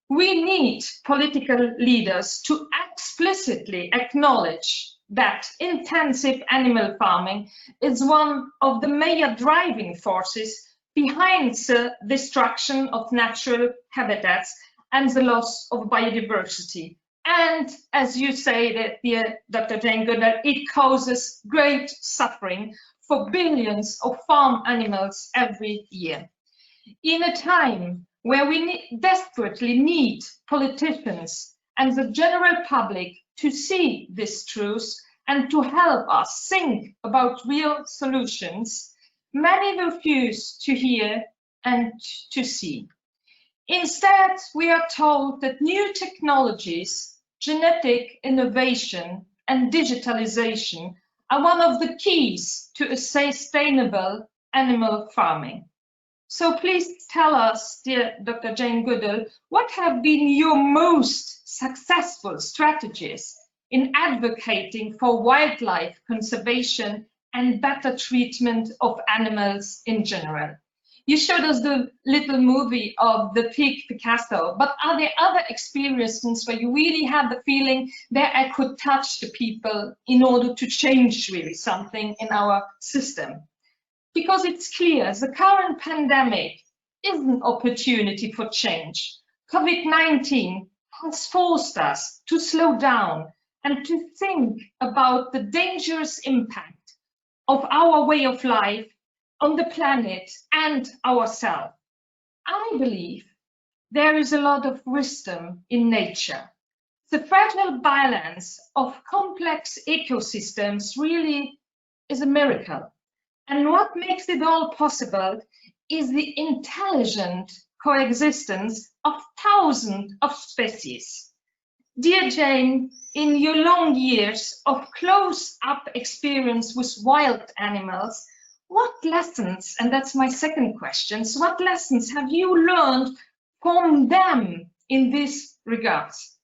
We need political leaders to explicitly acknowledge that intensive animal farming is one of the major driving forces behind the destruction of natural habitats and the loss of biodiversity. And as you say, dear Dr. Jane Goodall, it causes great suffering for billions of farm animals every year. In a time where we desperately need politicians and the general public to see this truth and to help us think about real solutions, many refuse to hear and to see. Instead, we are told that new technologies, genetic innovation, and digitalization are one of the keys to a sustainable animal farming. So please tell us, dear Dr. Jane Goodall, what have been your most successful strategies in advocating for wildlife conservation and better treatment of animals in general? You showed us the little movie of the pig Picasso, but are there other experiences where you really had the feeling that I could touch the people in order to change really something in our system? Because it's clear the current pandemic is an opportunity for change. COVID-19 has forced us to slow down and to think about the dangerous impact of our way of life on the planet and ourselves. I believe there is a lot of wisdom in nature. The fragile balance of complex ecosystems really is a miracle. And what makes it all possible is the intelligent coexistence of thousands of species. Dear Jane, in your long years of close-up experience with wild animals, what lessons, and that's my second question, so what lessons have you learned from them in this regards?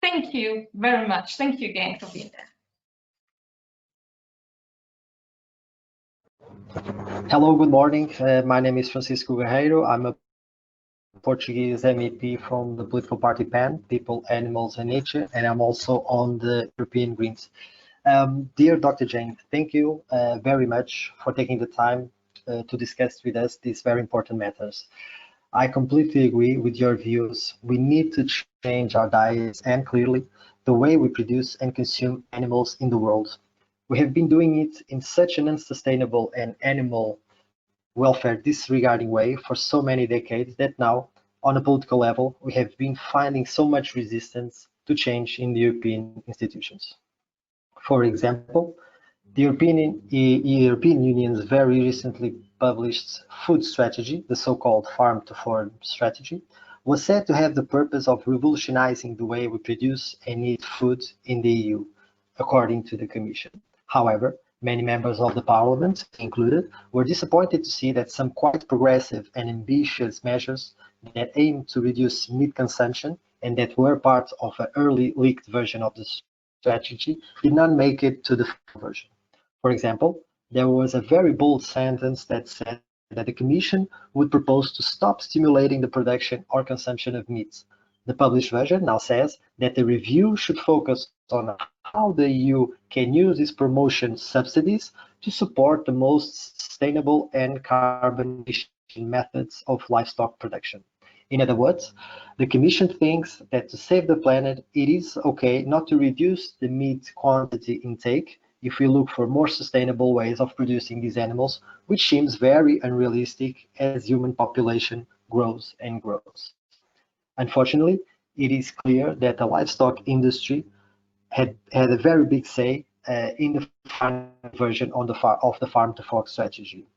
Thank you very much. Thank you again for being there. Hello, good morning. My name is Francisco Guerreiro. I'm a Portuguese MEP from the political party PAN, People, Animals and Nature, and I'm also on the European Greens. Dear Dr. Jane, thank you very much for taking the time to discuss with us these very important matters. I completely agree with your views. We need to change our diets and clearly the way we produce and consume animals in the world. We have been doing it in such an unsustainable and animal welfare disregarding way for so many decades that now, on a political level, we have been finding so much resistance to change in the European institutions. For example, the European Union's very recently published food strategy, the so-called farm to fork strategy, was said to have the purpose of revolutionizing the way we produce and eat food in the EU, according to the Commission. However, many members of the Parliament, included, were disappointed to see that some quite progressive and ambitious measures that aim to reduce meat consumption and that were part of an early leaked version of the strategy did not make it to the final version. For example, there was a very bold sentence that said that the Commission would propose to stop stimulating the production or consumption of meat. The published version now says that the review should focus on how the EU can use its promotion subsidies to support the most sustainable and carbon efficient methods of livestock production. In other words, the Commission thinks that to save the planet, it is okay not to reduce the meat quantity intake if we look for more sustainable ways of producing these animals, which seems very unrealistic as human population grows and grows. Unfortunately, it is clear that the livestock industry had a very big say in the final version of the farm to fork strategy.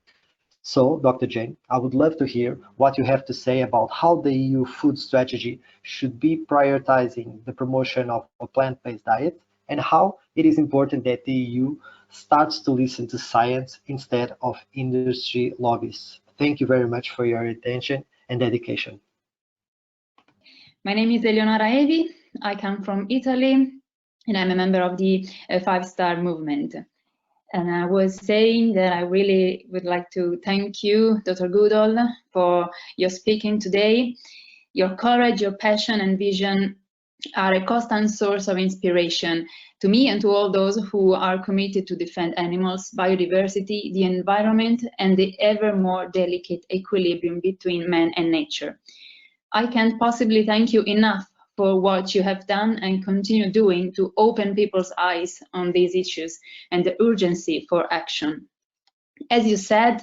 So, Dr. Jane, I would love to hear what you have to say about how the EU food strategy should be prioritizing the promotion of a plant-based diet and how it is important that the EU starts to listen to science instead of industry lobbyists. Thank you very much for your attention and dedication. My name is Eleonora Evi. I come from Italy, and I'm a member of the 5-Star Movement. And I was saying that I really would like to thank you, Dr. Goodall, for your speaking today. Your courage, your passion and vision are a constant source of inspiration to me and to all those who are committed to defend animals, biodiversity, the environment, and the ever more delicate equilibrium between man and nature. I can't possibly thank you enough for what you have done and continue doing to open people's eyes on these issues and the urgency for action. As you said,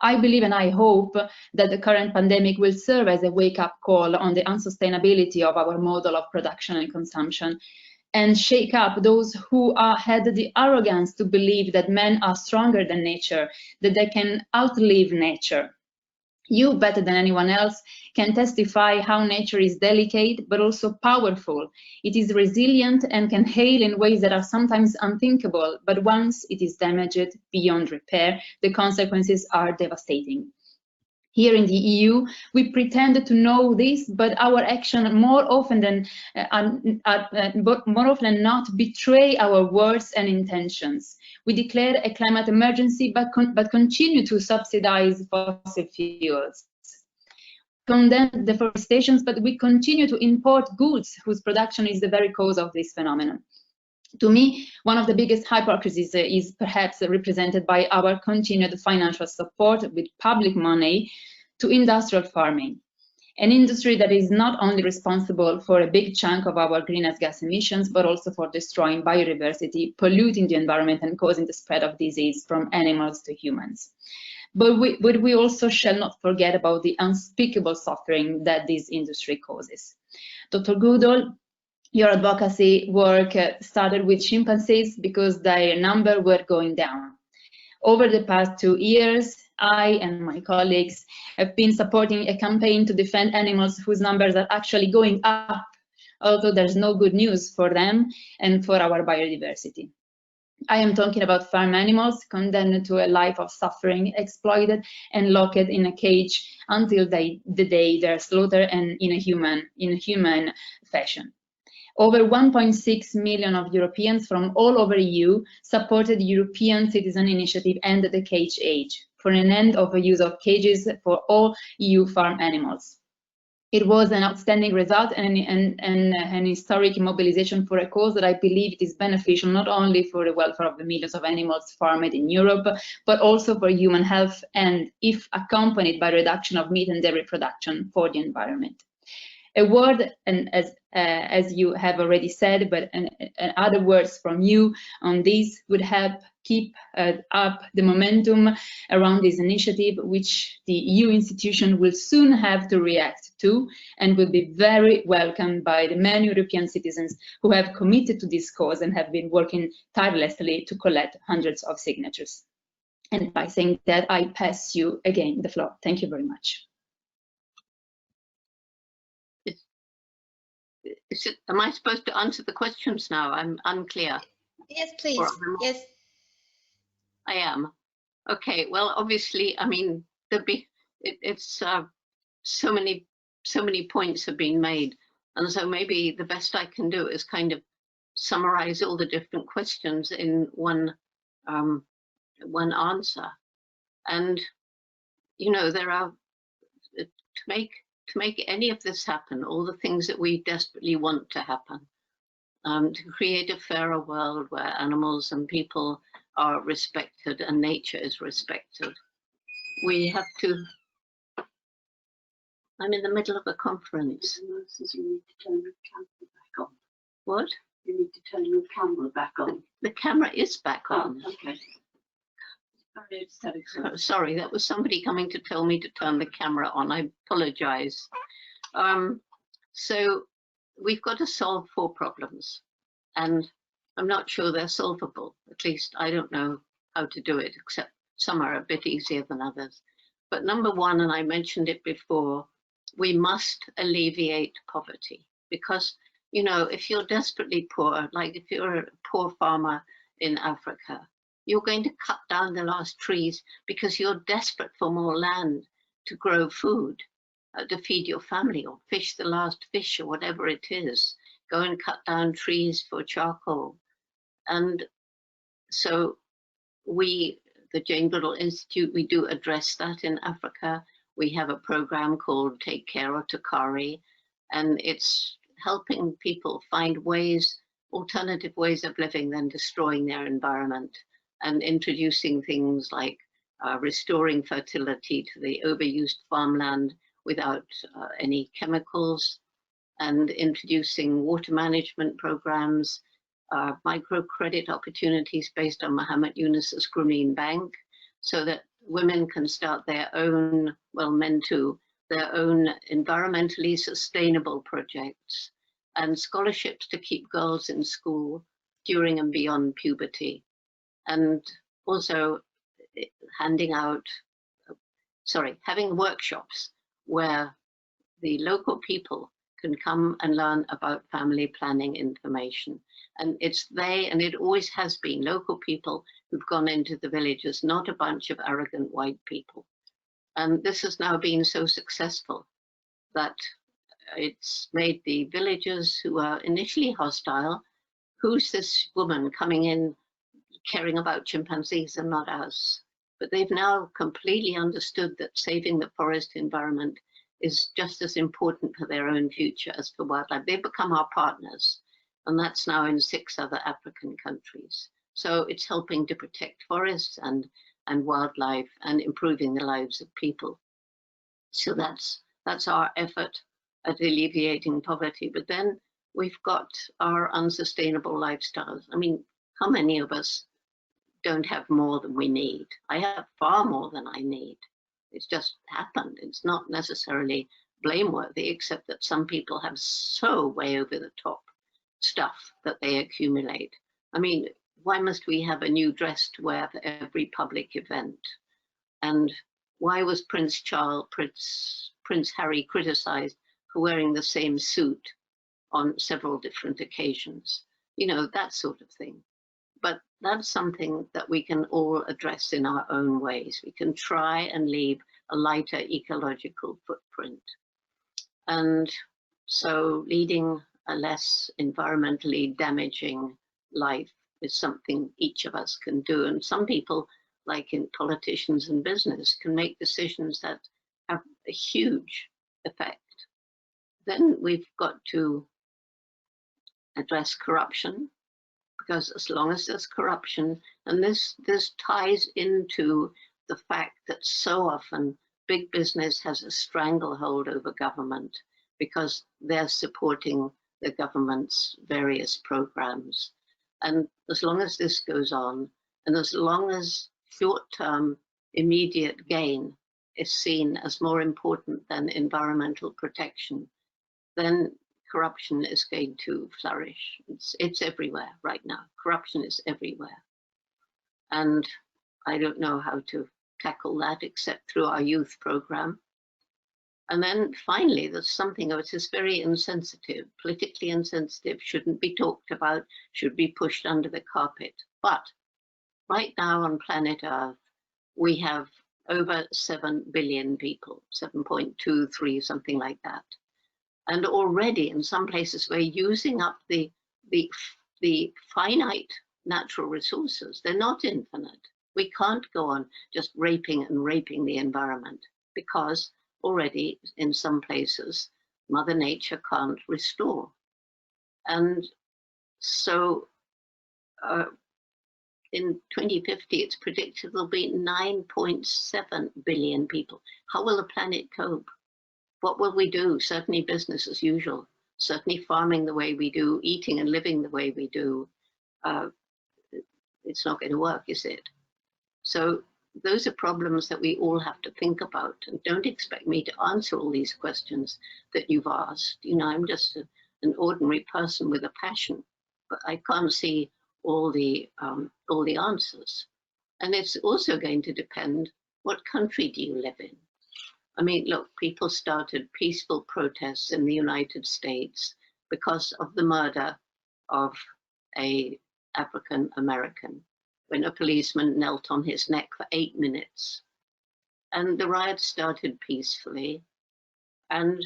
I believe and I hope that the current pandemic will serve as a wake-up call on the unsustainability of our model of production and consumption and shake up those who had the arrogance to believe that men are stronger than nature, that they can outlive nature. You, better than anyone else, can testify how nature is delicate, but also powerful. It is resilient and can heal in ways that are sometimes unthinkable, but once it is damaged beyond repair, the consequences are devastating. Here in the EU, we pretend to know this, but our action more often than not betray our words and intentions. We declare a climate emergency, but continue to subsidize fossil fuels. Condemn deforestation, but we continue to import goods whose production is the very cause of this phenomenon. To me, one of the biggest hypocrisies is perhaps represented by our continued financial support with public money to industrial farming, an industry that is not only responsible for a big chunk of our greenhouse gas emissions, but also for destroying biodiversity, polluting the environment, and causing the spread of disease from animals to humans. But we also shall not forget about the unspeakable suffering that this industry causes. Dr. Goodall, your advocacy work started with chimpanzees because their number were going down. Over the past 2 years, I and my colleagues have been supporting a campaign to defend animals whose numbers are actually going up, although there's no good news for them and for our biodiversity. I am talking about farm animals condemned to a life of suffering, exploited and locked in a cage until the day they're slaughtered and in a human fashion. Over 1.6 million of Europeans from all over EU supported the European Citizen Initiative End the Cage Age for an end of the use of cages for all EU farm animals. It was an outstanding result and an historic mobilization for a cause that I believe is beneficial not only for the welfare of the millions of animals farmed in Europe, but also for human health and, if accompanied by reduction of meat and dairy production, for the environment. A word, and as you have already said, but other words from you on this would help keep up the momentum around this initiative, which the EU institution will soon have to react to, and will be very welcomed by the many European citizens who have committed to this cause and have been working tirelessly to collect hundreds of signatures. And by saying that, I pass you again the floor. Thank you very much. Am I supposed to answer the questions now? I'm unclear. Yes, please. Yes. I am. Okay. Well, obviously, I mean, it's so many points have been made, and so maybe the best I can do is kind of summarize all the different questions in one answer. And you know, there are to make any of this happen, all the things that we desperately want to happen, to create a fairer world where animals and people are respected and nature is respected. We have to. I'm in the middle of a conference. You need to turn your camera back on. What? You need to turn your camera back on. The camera is back on. Oh, okay. Sorry, that was somebody coming to tell me to turn the camera on. I apologize. So we've got to solve 4 problems, and I'm not sure they're solvable. At least I don't know how to do it, except some are a bit easier than others. But number 1, and I mentioned it before, we must alleviate poverty, because, you know, if you're desperately poor, like if you're a poor farmer in Africa, you're going to cut down the last trees because you're desperate for more land to grow food, to feed your family, or fish the last fish, or whatever it is. Go and cut down trees for charcoal. And so we, the Jane Goodall Institute, we do address that in Africa. We have a program called Take Care or Takari, and it's helping people find ways, alternative ways of living than destroying their environment, and introducing things like restoring fertility to the overused farmland without any chemicals, and introducing water management programs, microcredit opportunities based on Muhammad Yunus's Grameen Bank, so that women can start their own, well, men too, their own environmentally sustainable projects, and scholarships to keep girls in school during and beyond puberty. And also having workshops where the local people can come and learn about family planning information. And it's they, and it always has been, local people who've gone into the villages, not a bunch of arrogant white people. And this has now been so successful that it's made the villagers who are initially hostile, who's this woman coming in caring about chimpanzees and not us? But they've now completely understood that saving the forest environment is just as important for their own future as for wildlife. They've become our partners, and that's now in 6 other African countries. So it's helping to protect forests and wildlife and improving the lives of people. So that's our effort at alleviating poverty. But then we've got our unsustainable lifestyles. I mean, how many of us don't have more than we need? I have far more than I need. It's just happened. It's not necessarily blameworthy, except that some people have so way over the top stuff that they accumulate. I mean, why must we have a new dress to wear for every public event? And why was Prince Harry criticized for wearing the same suit on several different occasions? You know, that sort of thing. But that's something that we can all address in our own ways. We can try and leave a lighter ecological footprint. And so leading a less environmentally damaging life is something each of us can do. And some people, like in politicians and business, can make decisions that have a huge effect. Then we've got to address corruption, because as long as there's corruption, and this ties into the fact that so often big business has a stranglehold over government because they're supporting the government's various programs. And as long as this goes on, and as long as short-term immediate gain is seen as more important than environmental protection, then corruption is going to flourish. It's everywhere right now. Corruption is everywhere. And I don't know how to tackle that except through our youth program. And then finally, there's something which is very insensitive, politically insensitive, shouldn't be talked about, should be pushed under the carpet. But right now on planet Earth, we have over 7 billion people, 7.23, something like that. And already in some places, we're using up the finite natural resources. They're not infinite. We can't go on just raping and raping the environment, because already in some places, Mother Nature can't restore. And so in 2050, it's predicted there'll be 9.7 billion people. How will the planet cope? What will we do? Certainly business as usual, certainly farming the way we do, eating and living the way we do. It's not going to work, is it? So those are problems that we all have to think about, and don't expect me to answer all these questions that you've asked. You know, I'm just an ordinary person with a passion, but I can't see all the answers. And it's also going to depend, what country do you live in? I mean, look, people started peaceful protests in the United States because of the murder of an African American, when a policeman knelt on his neck for 8 minutes. And the riots started peacefully. And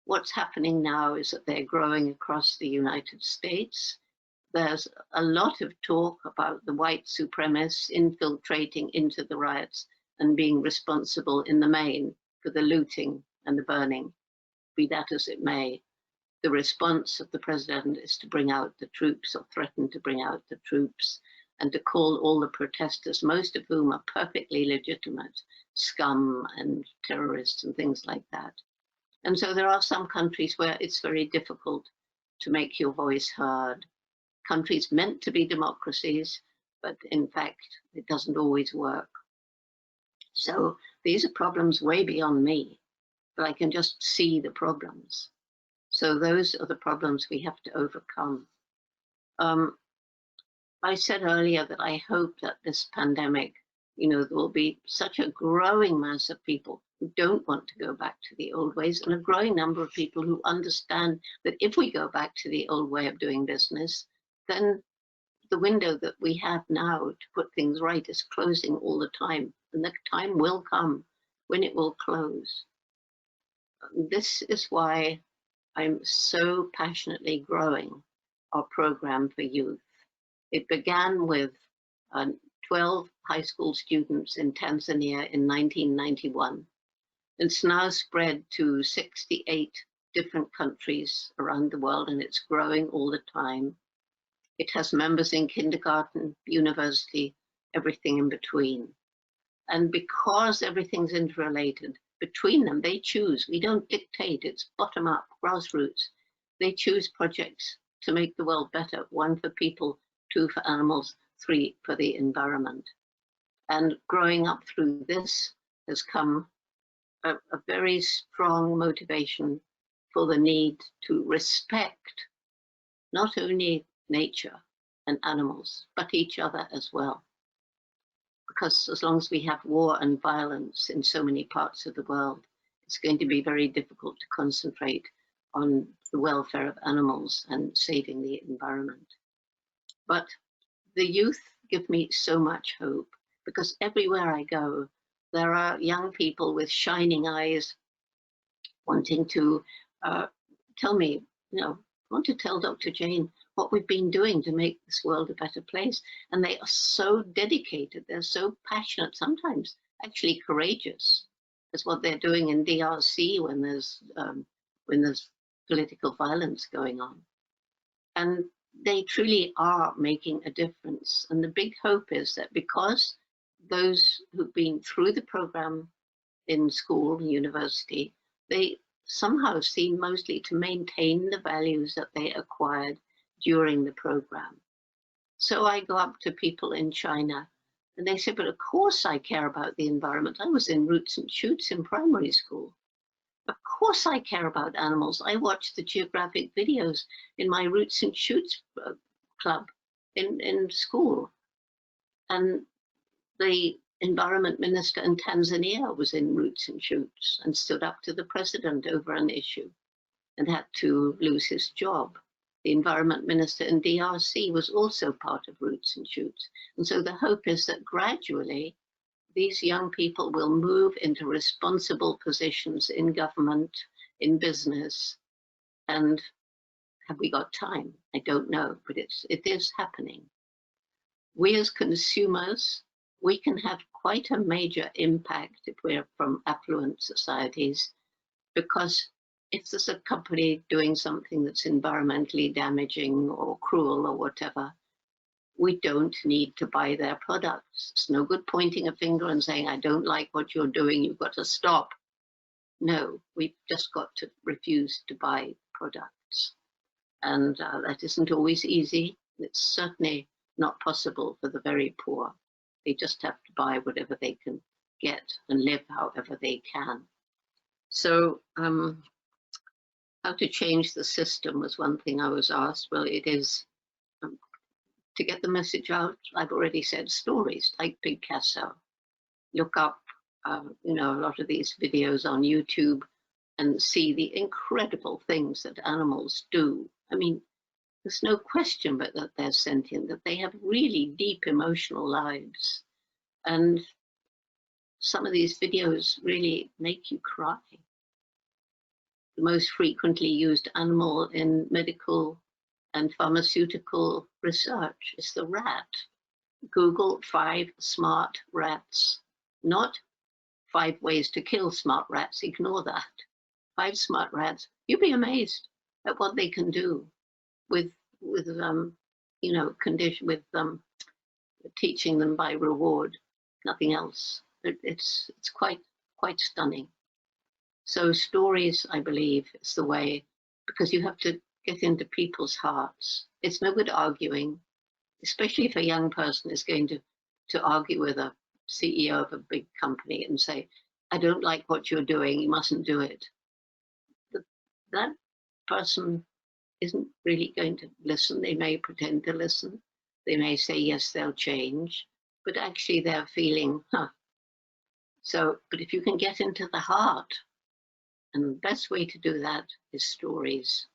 what's happening now is that they're growing across the United States. There's a lot of talk about the white supremacists infiltrating into the riots and being responsible in the main for the looting and the burning. Be that as it may, the response of the president is to bring out the troops, or threaten to bring out the troops, and to call all the protesters, most of whom are perfectly legitimate, scum and terrorists and things like that. And so there are some countries where it's very difficult to make your voice heard. Countries meant to be democracies, but in fact, it doesn't always work. So these are problems way beyond me, but I can just see the problems. So those are the problems we have to overcome. I said earlier that I hope that this pandemic, you know, there will be such a growing mass of people who don't want to go back to the old ways, and a growing number of people who understand that if we go back to the old way of doing business, then the window that we have now to put things right is closing all the time, and the time will come when it will close. This is why I'm so passionately growing our program for youth. It began with 12 high school students in Tanzania in 1991. It's now spread to 68 different countries around the world, and it's growing all the time. It has members in kindergarten, university, everything in between. And because everything's interrelated, between them, they choose. We don't dictate, it's bottom up, grassroots. They choose projects to make the world better, 1 for people, 2 for animals, 3 for the environment. And growing up through this has come a very strong motivation for the need to respect not only nature and animals, but each other as well. Because as long as we have war and violence in so many parts of the world, it's going to be very difficult to concentrate on the welfare of animals and saving the environment. But the youth give me so much hope, because everywhere I go, there are young people with shining eyes wanting to tell me, you know, I want to tell Dr. Jane what we've been doing to make this world a better place. And they are so dedicated, they're so passionate, sometimes actually courageous. That's what they're doing in DRC when there's political violence going on. And they truly are making a difference. And the big hope is that because those who've been through the program in school and university, they somehow seem mostly to maintain the values that they acquired during the program. So I go up to people in China and they say, but of course I care about the environment. I was in Roots and Shoots in primary school. Of course I care about animals. I watch the geographic videos in my Roots and Shoots club in school. And the environment minister in Tanzania was in Roots and Shoots and stood up to the president over an issue and had to lose his job. The environment minister in DRC was also part of Roots and Shoots. And so the hope is that gradually these young people will move into responsible positions in government, in business. And have we got time? I don't know, but it is happening. We as consumers, we can have quite a major impact if we're from affluent societies, because if there's a company doing something that's environmentally damaging or cruel or whatever, we don't need to buy their products. It's no good pointing a finger and saying, I don't like what you're doing, you've got to stop. No, we've just got to refuse to buy products. And that isn't always easy. It's certainly not possible for the very poor. They just have to buy whatever they can get and live however they can. So how to change the system was one thing I was asked. Well, it is to get the message out. I've already said stories like Big Castle. Look up, you know, a lot of these videos on YouTube and see the incredible things that animals do. I mean, there's no question but that they're sentient, that they have really deep emotional lives. And some of these videos really make you cry. The most frequently used animal in medical and pharmaceutical research is the rat. Google 5 smart rats, not 5 ways to kill smart rats, ignore that. 5 smart rats, you'd be amazed at what they can do with you know, teaching them by reward, nothing else. It's quite stunning. So stories, I believe, is the way, because you have to get into people's hearts. It's no good arguing, especially if a young person is going to argue with a CEO of a big company and say, I don't like what you're doing, you mustn't do it. That person isn't really going to listen. They may pretend to listen. They may say, yes, they'll change, but actually they're feeling, huh. So, but if you can get into the heart, and the best way to do that is stories,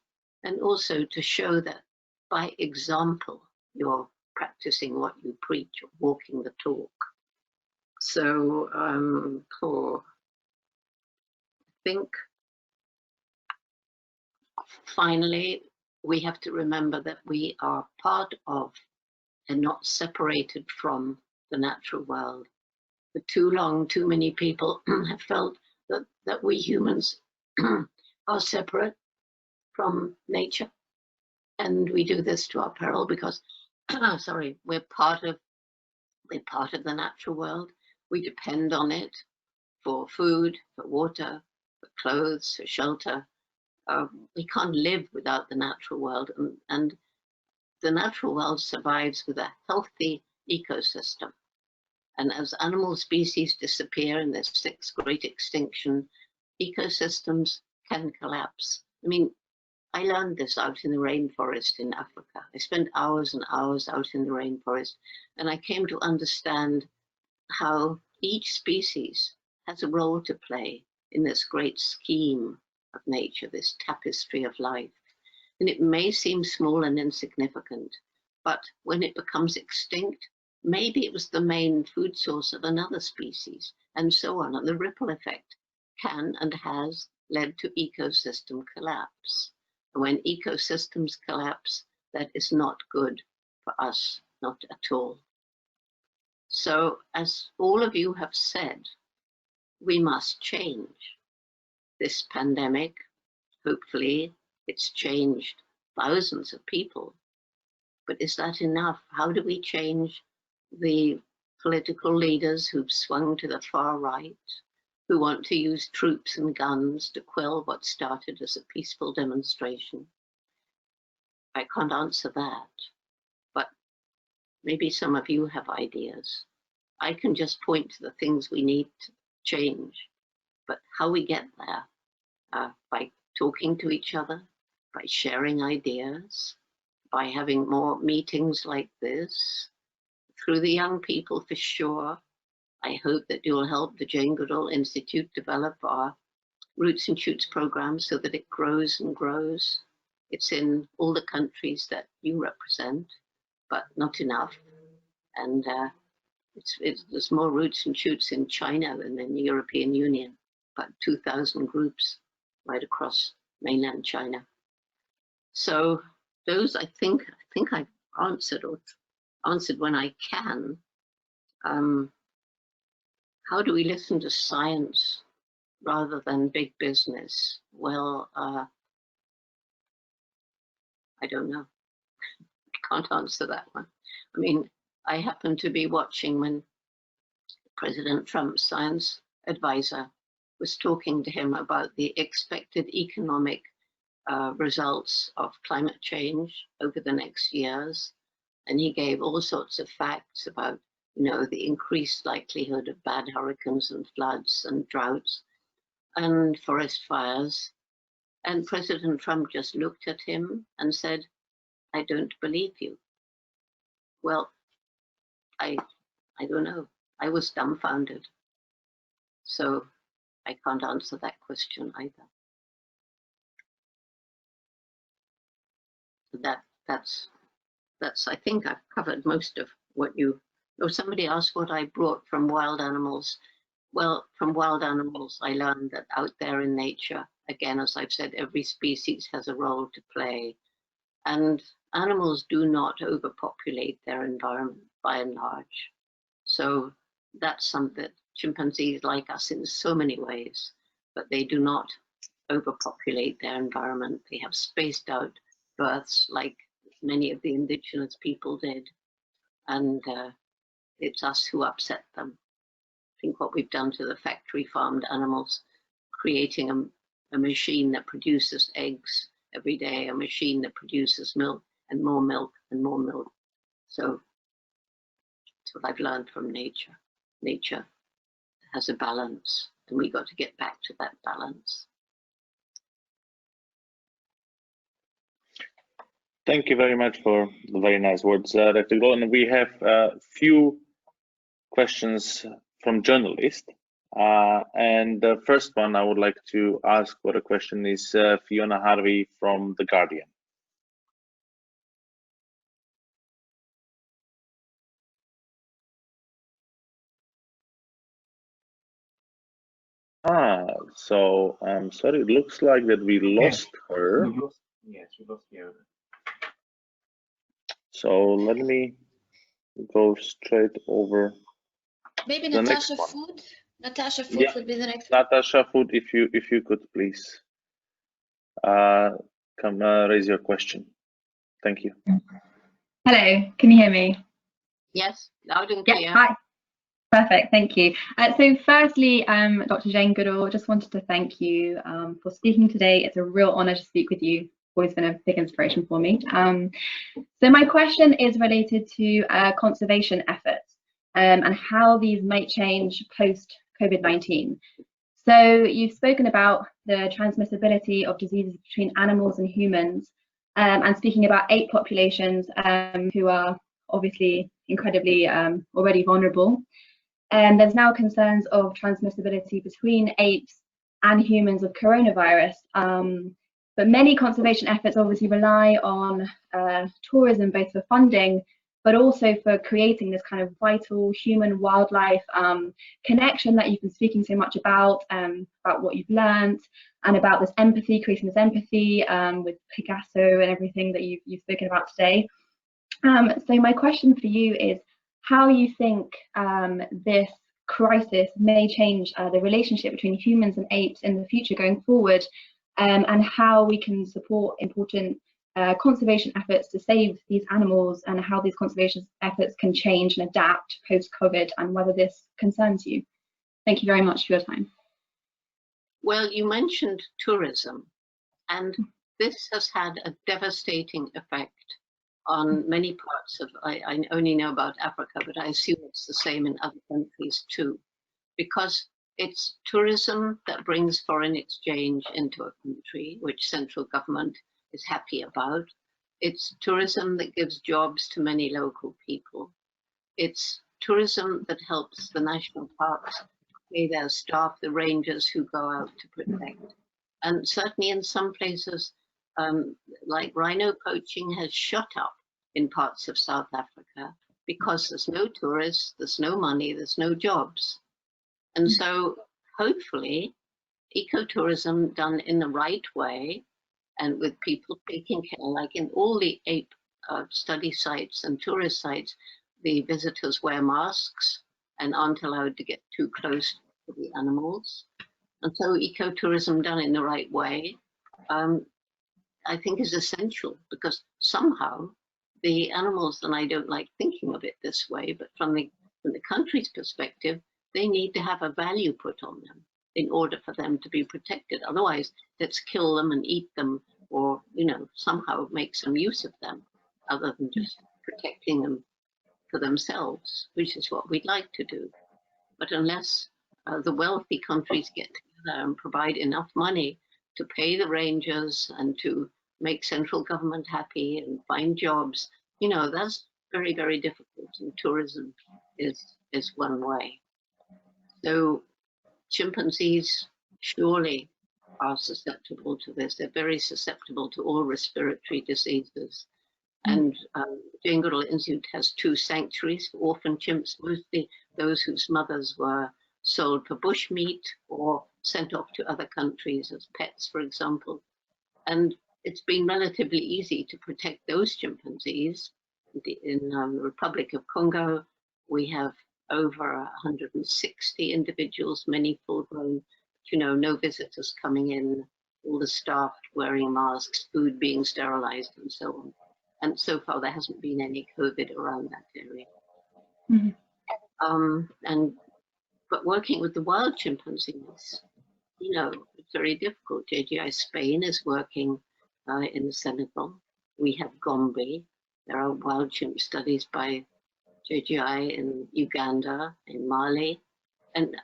and also to show that by example, you're practicing what you preach, or walking the talk. So think finally we have to remember that we are part of and not separated from the natural world. For too long, too many people have felt that we humans are separate from nature. And we do this to our peril because, sorry, we're part of the natural world. We depend on it for food, for water, for clothes, for shelter. We can't live without the natural world, and the natural world survives with a healthy ecosystem. And as animal species disappear in this sixth great extinction, ecosystems can collapse. I mean, I learned this out in the rainforest in Africa. I spent hours and hours out in the rainforest, and I came to understand how each species has a role to play in this great scheme of nature, this tapestry of life. And it may seem small and insignificant, but when it becomes extinct, maybe it was the main food source of another species, and so on. And the ripple effect can and has led to ecosystem collapse. And when ecosystems collapse, that is not good for us, not at all. So, as all of you have said, we must change. This pandemic, hopefully, it's changed thousands of people. But is that enough? How do we change the political leaders who've swung to the far right, who want to use troops and guns to quell what started as a peaceful demonstration? I can't answer that, but maybe some of you have ideas. I can just point to the things we need to change, but how we get there, by talking to each other, by sharing ideas, by having more meetings like this, through the young people for sure. I hope that you'll help the Jane Goodall Institute develop our Roots and Shoots program so that it grows and grows. It's in all the countries that you represent, but not enough. And there's more Roots and Shoots in China than in the European Union, about 2,000 groups right across mainland China. So those, I think I've answered when I can. How do we listen to science rather than big business? Well, I don't know. I can't answer that one. I mean, I happened to be watching when President Trump's science advisor was talking to him about the expected economic results of climate change over the next years. And he gave all sorts of facts about, the increased likelihood of bad hurricanes and floods and droughts and forest fires. And President Trump just looked at him and said, "I don't believe you." Well, I don't know. I was dumbfounded. So I can't answer that question either. That's I think I've covered most of what you. Oh, somebody asked what I brought from wild animals. Well, from wild animals, I learned that out there in nature, again, as I've said, every species has a role to play. And animals do not overpopulate their environment by and large. So that's something that chimpanzees like us in so many ways, but they do not overpopulate their environment. They have spaced out births like many of the indigenous people did. And it's us who upset them. I think what we've done to the factory farmed animals, creating a machine that produces eggs every day, a machine that produces milk and more milk and more milk. So that's what I've learned from nature. Nature has a balance, and we got to get back to that balance. Thank you very much for the very nice words, Dr. Goodall. And we have a few questions from journalists. And the first one I would like to ask for a question is Fiona Harvey from The Guardian. So I'm sorry, it looks like that we lost her. Yes, we lost her. So let me go straight over. Maybe The Natasha next one. Food. Natasha Food Yeah, will be the next one. Natasha Food, if you could please come raise your question. Thank you. Hello, can you hear me? Yes, loud and Yeah, clear. hi. Perfect, thank you. So firstly, Dr. Jane Goodall, just wanted to thank you for speaking today. It's a real honor to speak with you. Always been a big inspiration for me. So my question is related to conservation efforts and how these might change post-COVID-19. So you've spoken about the transmissibility of diseases between animals and humans, and speaking about ape populations who are obviously incredibly already vulnerable. And there's now concerns of transmissibility between apes and humans of coronavirus. But many conservation efforts obviously rely on tourism, both for funding, but also for creating this kind of vital human-wildlife connection that you've been speaking so much about what you've learned, and about this empathy, creating this empathy with Picasso and everything that you've spoken about today. So my question for you is how you think this crisis may change the relationship between humans and apes in the future going forward, and how we can support important conservation efforts to save these animals, and how these conservation efforts can change and adapt post-COVID, and whether this concerns you. Thank you very much for your time. Well, you mentioned tourism, and this has had a devastating effect on many parts of, I only know about Africa, but I assume it's the same in other countries too, because it's tourism that brings foreign exchange into a country, which central government is happy about. It's tourism that gives jobs to many local people. It's tourism that helps the national parks pay their staff, the rangers who go out to protect. And certainly in some places, like rhino poaching has shut up in parts of South Africa because there's no tourists, there's no money, there's no jobs. And so hopefully ecotourism done in the right way and with people taking care, like in all the ape study sites and tourist sites, the visitors wear masks and aren't allowed to get too close to the animals. And so ecotourism done in the right way, I think is essential, because somehow the animals, and I don't like thinking of it this way, but from the country's perspective, they need to have a value put on them in order for them to be protected. Otherwise, let's kill them and eat them, or somehow make some use of them, other than just protecting them for themselves, which is what we'd like to do. But unless the wealthy countries get together and provide enough money to pay the rangers and to make central government happy and find jobs, that's very, very difficult. And tourism is one way. So chimpanzees surely are susceptible to this. They're very susceptible to all respiratory diseases. And Jane Goodall Institute has 2 sanctuaries for orphan chimps, mostly those whose mothers were sold for bushmeat or sent off to other countries as pets, for example. And it's been relatively easy to protect those chimpanzees. In the Republic of Congo, we have over 160 individuals, many full-grown, no visitors coming in, all the staff wearing masks, food being sterilized, and so on. And so far, there hasn't been any COVID around that area. But working with the wild chimpanzees, it's very difficult. JGI Spain is working in Senegal. We have Gombe. There are wild chimp studies by JGI in Uganda, in Mali. And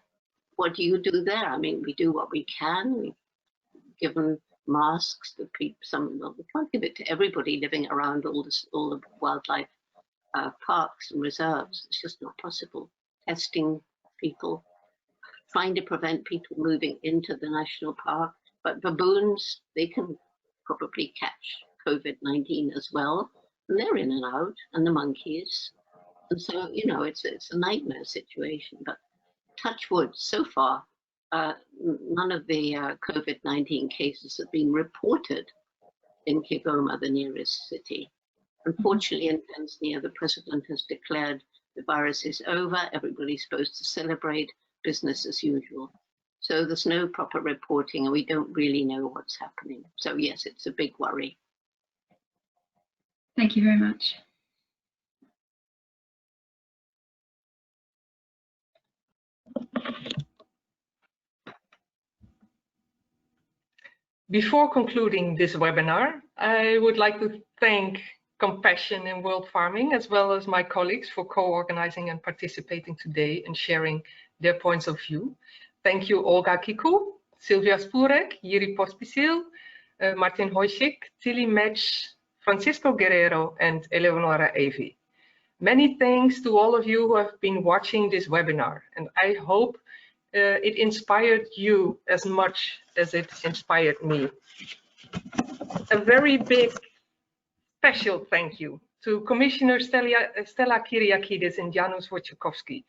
what do you do there? I mean, we do what we can. We've given masks to people. We can't give it to everybody living around all the wildlife parks and reserves. It's just not possible. Testing people, trying to prevent people moving into the national park. But baboons, they can probably catch COVID-19 as well, and they're in and out, and the monkeys. And so, it's a nightmare situation. But touch wood, so far, none of the COVID-19 cases have been reported in Kigoma, the nearest city. Unfortunately, in Tanzania, the president has declared the virus is over. Everybody's supposed to celebrate business as usual. So there's no proper reporting and we don't really know what's happening. So yes, it's a big worry. Thank you very much. Before concluding this webinar, I would like to thank Compassion in World Farming, as well as my colleagues for co-organizing and participating today and sharing their points of view. Thank you, Olga Kiku, Sylvia Spurek, Jiri Pospisil, Martin Hojsik, Tilly Metz, Francisco Guerrero, and Eleonora Evi. Many thanks to all of you who have been watching this webinar, and I hope it inspired you as much as it inspired me. A very big special thank you to Commissioner Stella Kyriakides and Janusz Wojciechowski,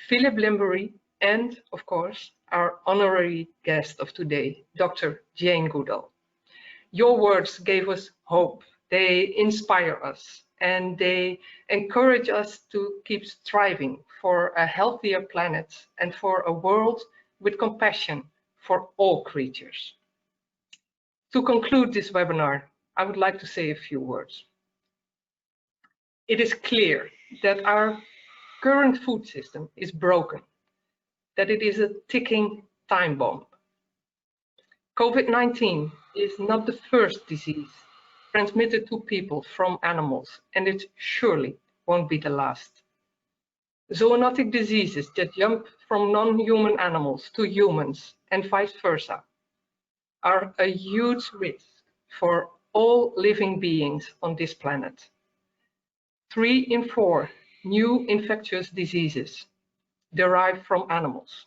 Philip Limbury, and of course, our honorary guest of today, Dr. Jane Goodall. Your words gave us hope, they inspire us, and they encourage us to keep striving for a healthier planet and for a world with compassion for all creatures. To conclude this webinar, I would like to say a few words. It is clear that our current food system is broken, that it is a ticking time bomb. COVID-19 is not the first disease transmitted to people from animals, and it surely won't be the last. Zoonotic diseases that jump from non-human animals to humans and vice versa are a huge risk for all living beings on this planet. 3 in 4 new infectious diseases derive from animals.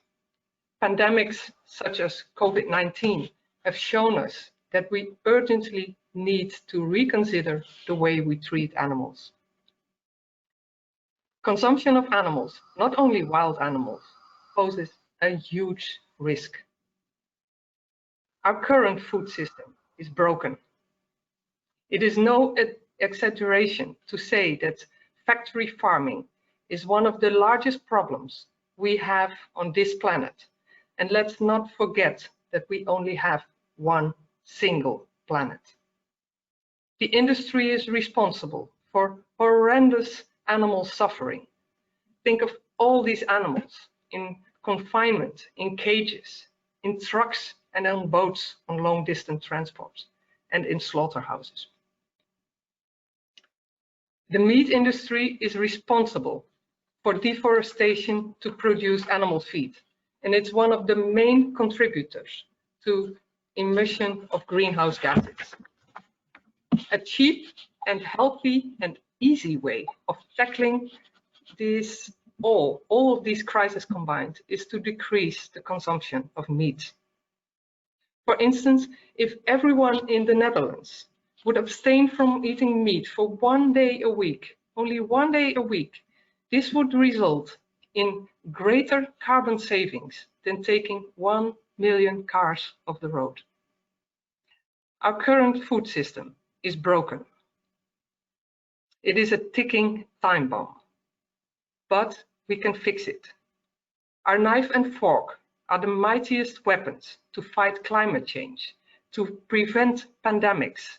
Pandemics such as COVID-19 have shown us that we urgently need to reconsider the way we treat animals. Consumption of animals, not only wild animals, poses a huge risk. Our current food system is broken. It is no exaggeration to say that factory farming is one of the largest problems we have on this planet. And let's not forget that we only have one single planet. The industry is responsible for horrendous animal suffering. Think of all these animals in confinement, in cages, in trucks and on boats on long-distance transports, and in slaughterhouses. The meat industry is responsible for deforestation to produce animal feed, and it's one of the main contributors to emission of greenhouse gases. A cheap and healthy and easy way of tackling this, all of these crises combined, is to decrease the consumption of meat. For instance, if everyone in the Netherlands would abstain from eating meat for 1 day a week, only 1 day a week, this would result in greater carbon savings than taking 1 million cars off the road. Our current food system is broken. It is a ticking time bomb, but we can fix it. Our knife and fork are the mightiest weapons to fight climate change, to prevent pandemics,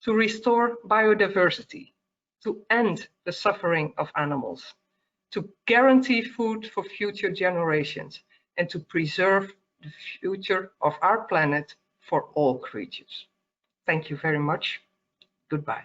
to restore biodiversity, to end the suffering of animals, to guarantee food for future generations, and to preserve the future of our planet for all creatures. Thank you very much. Goodbye.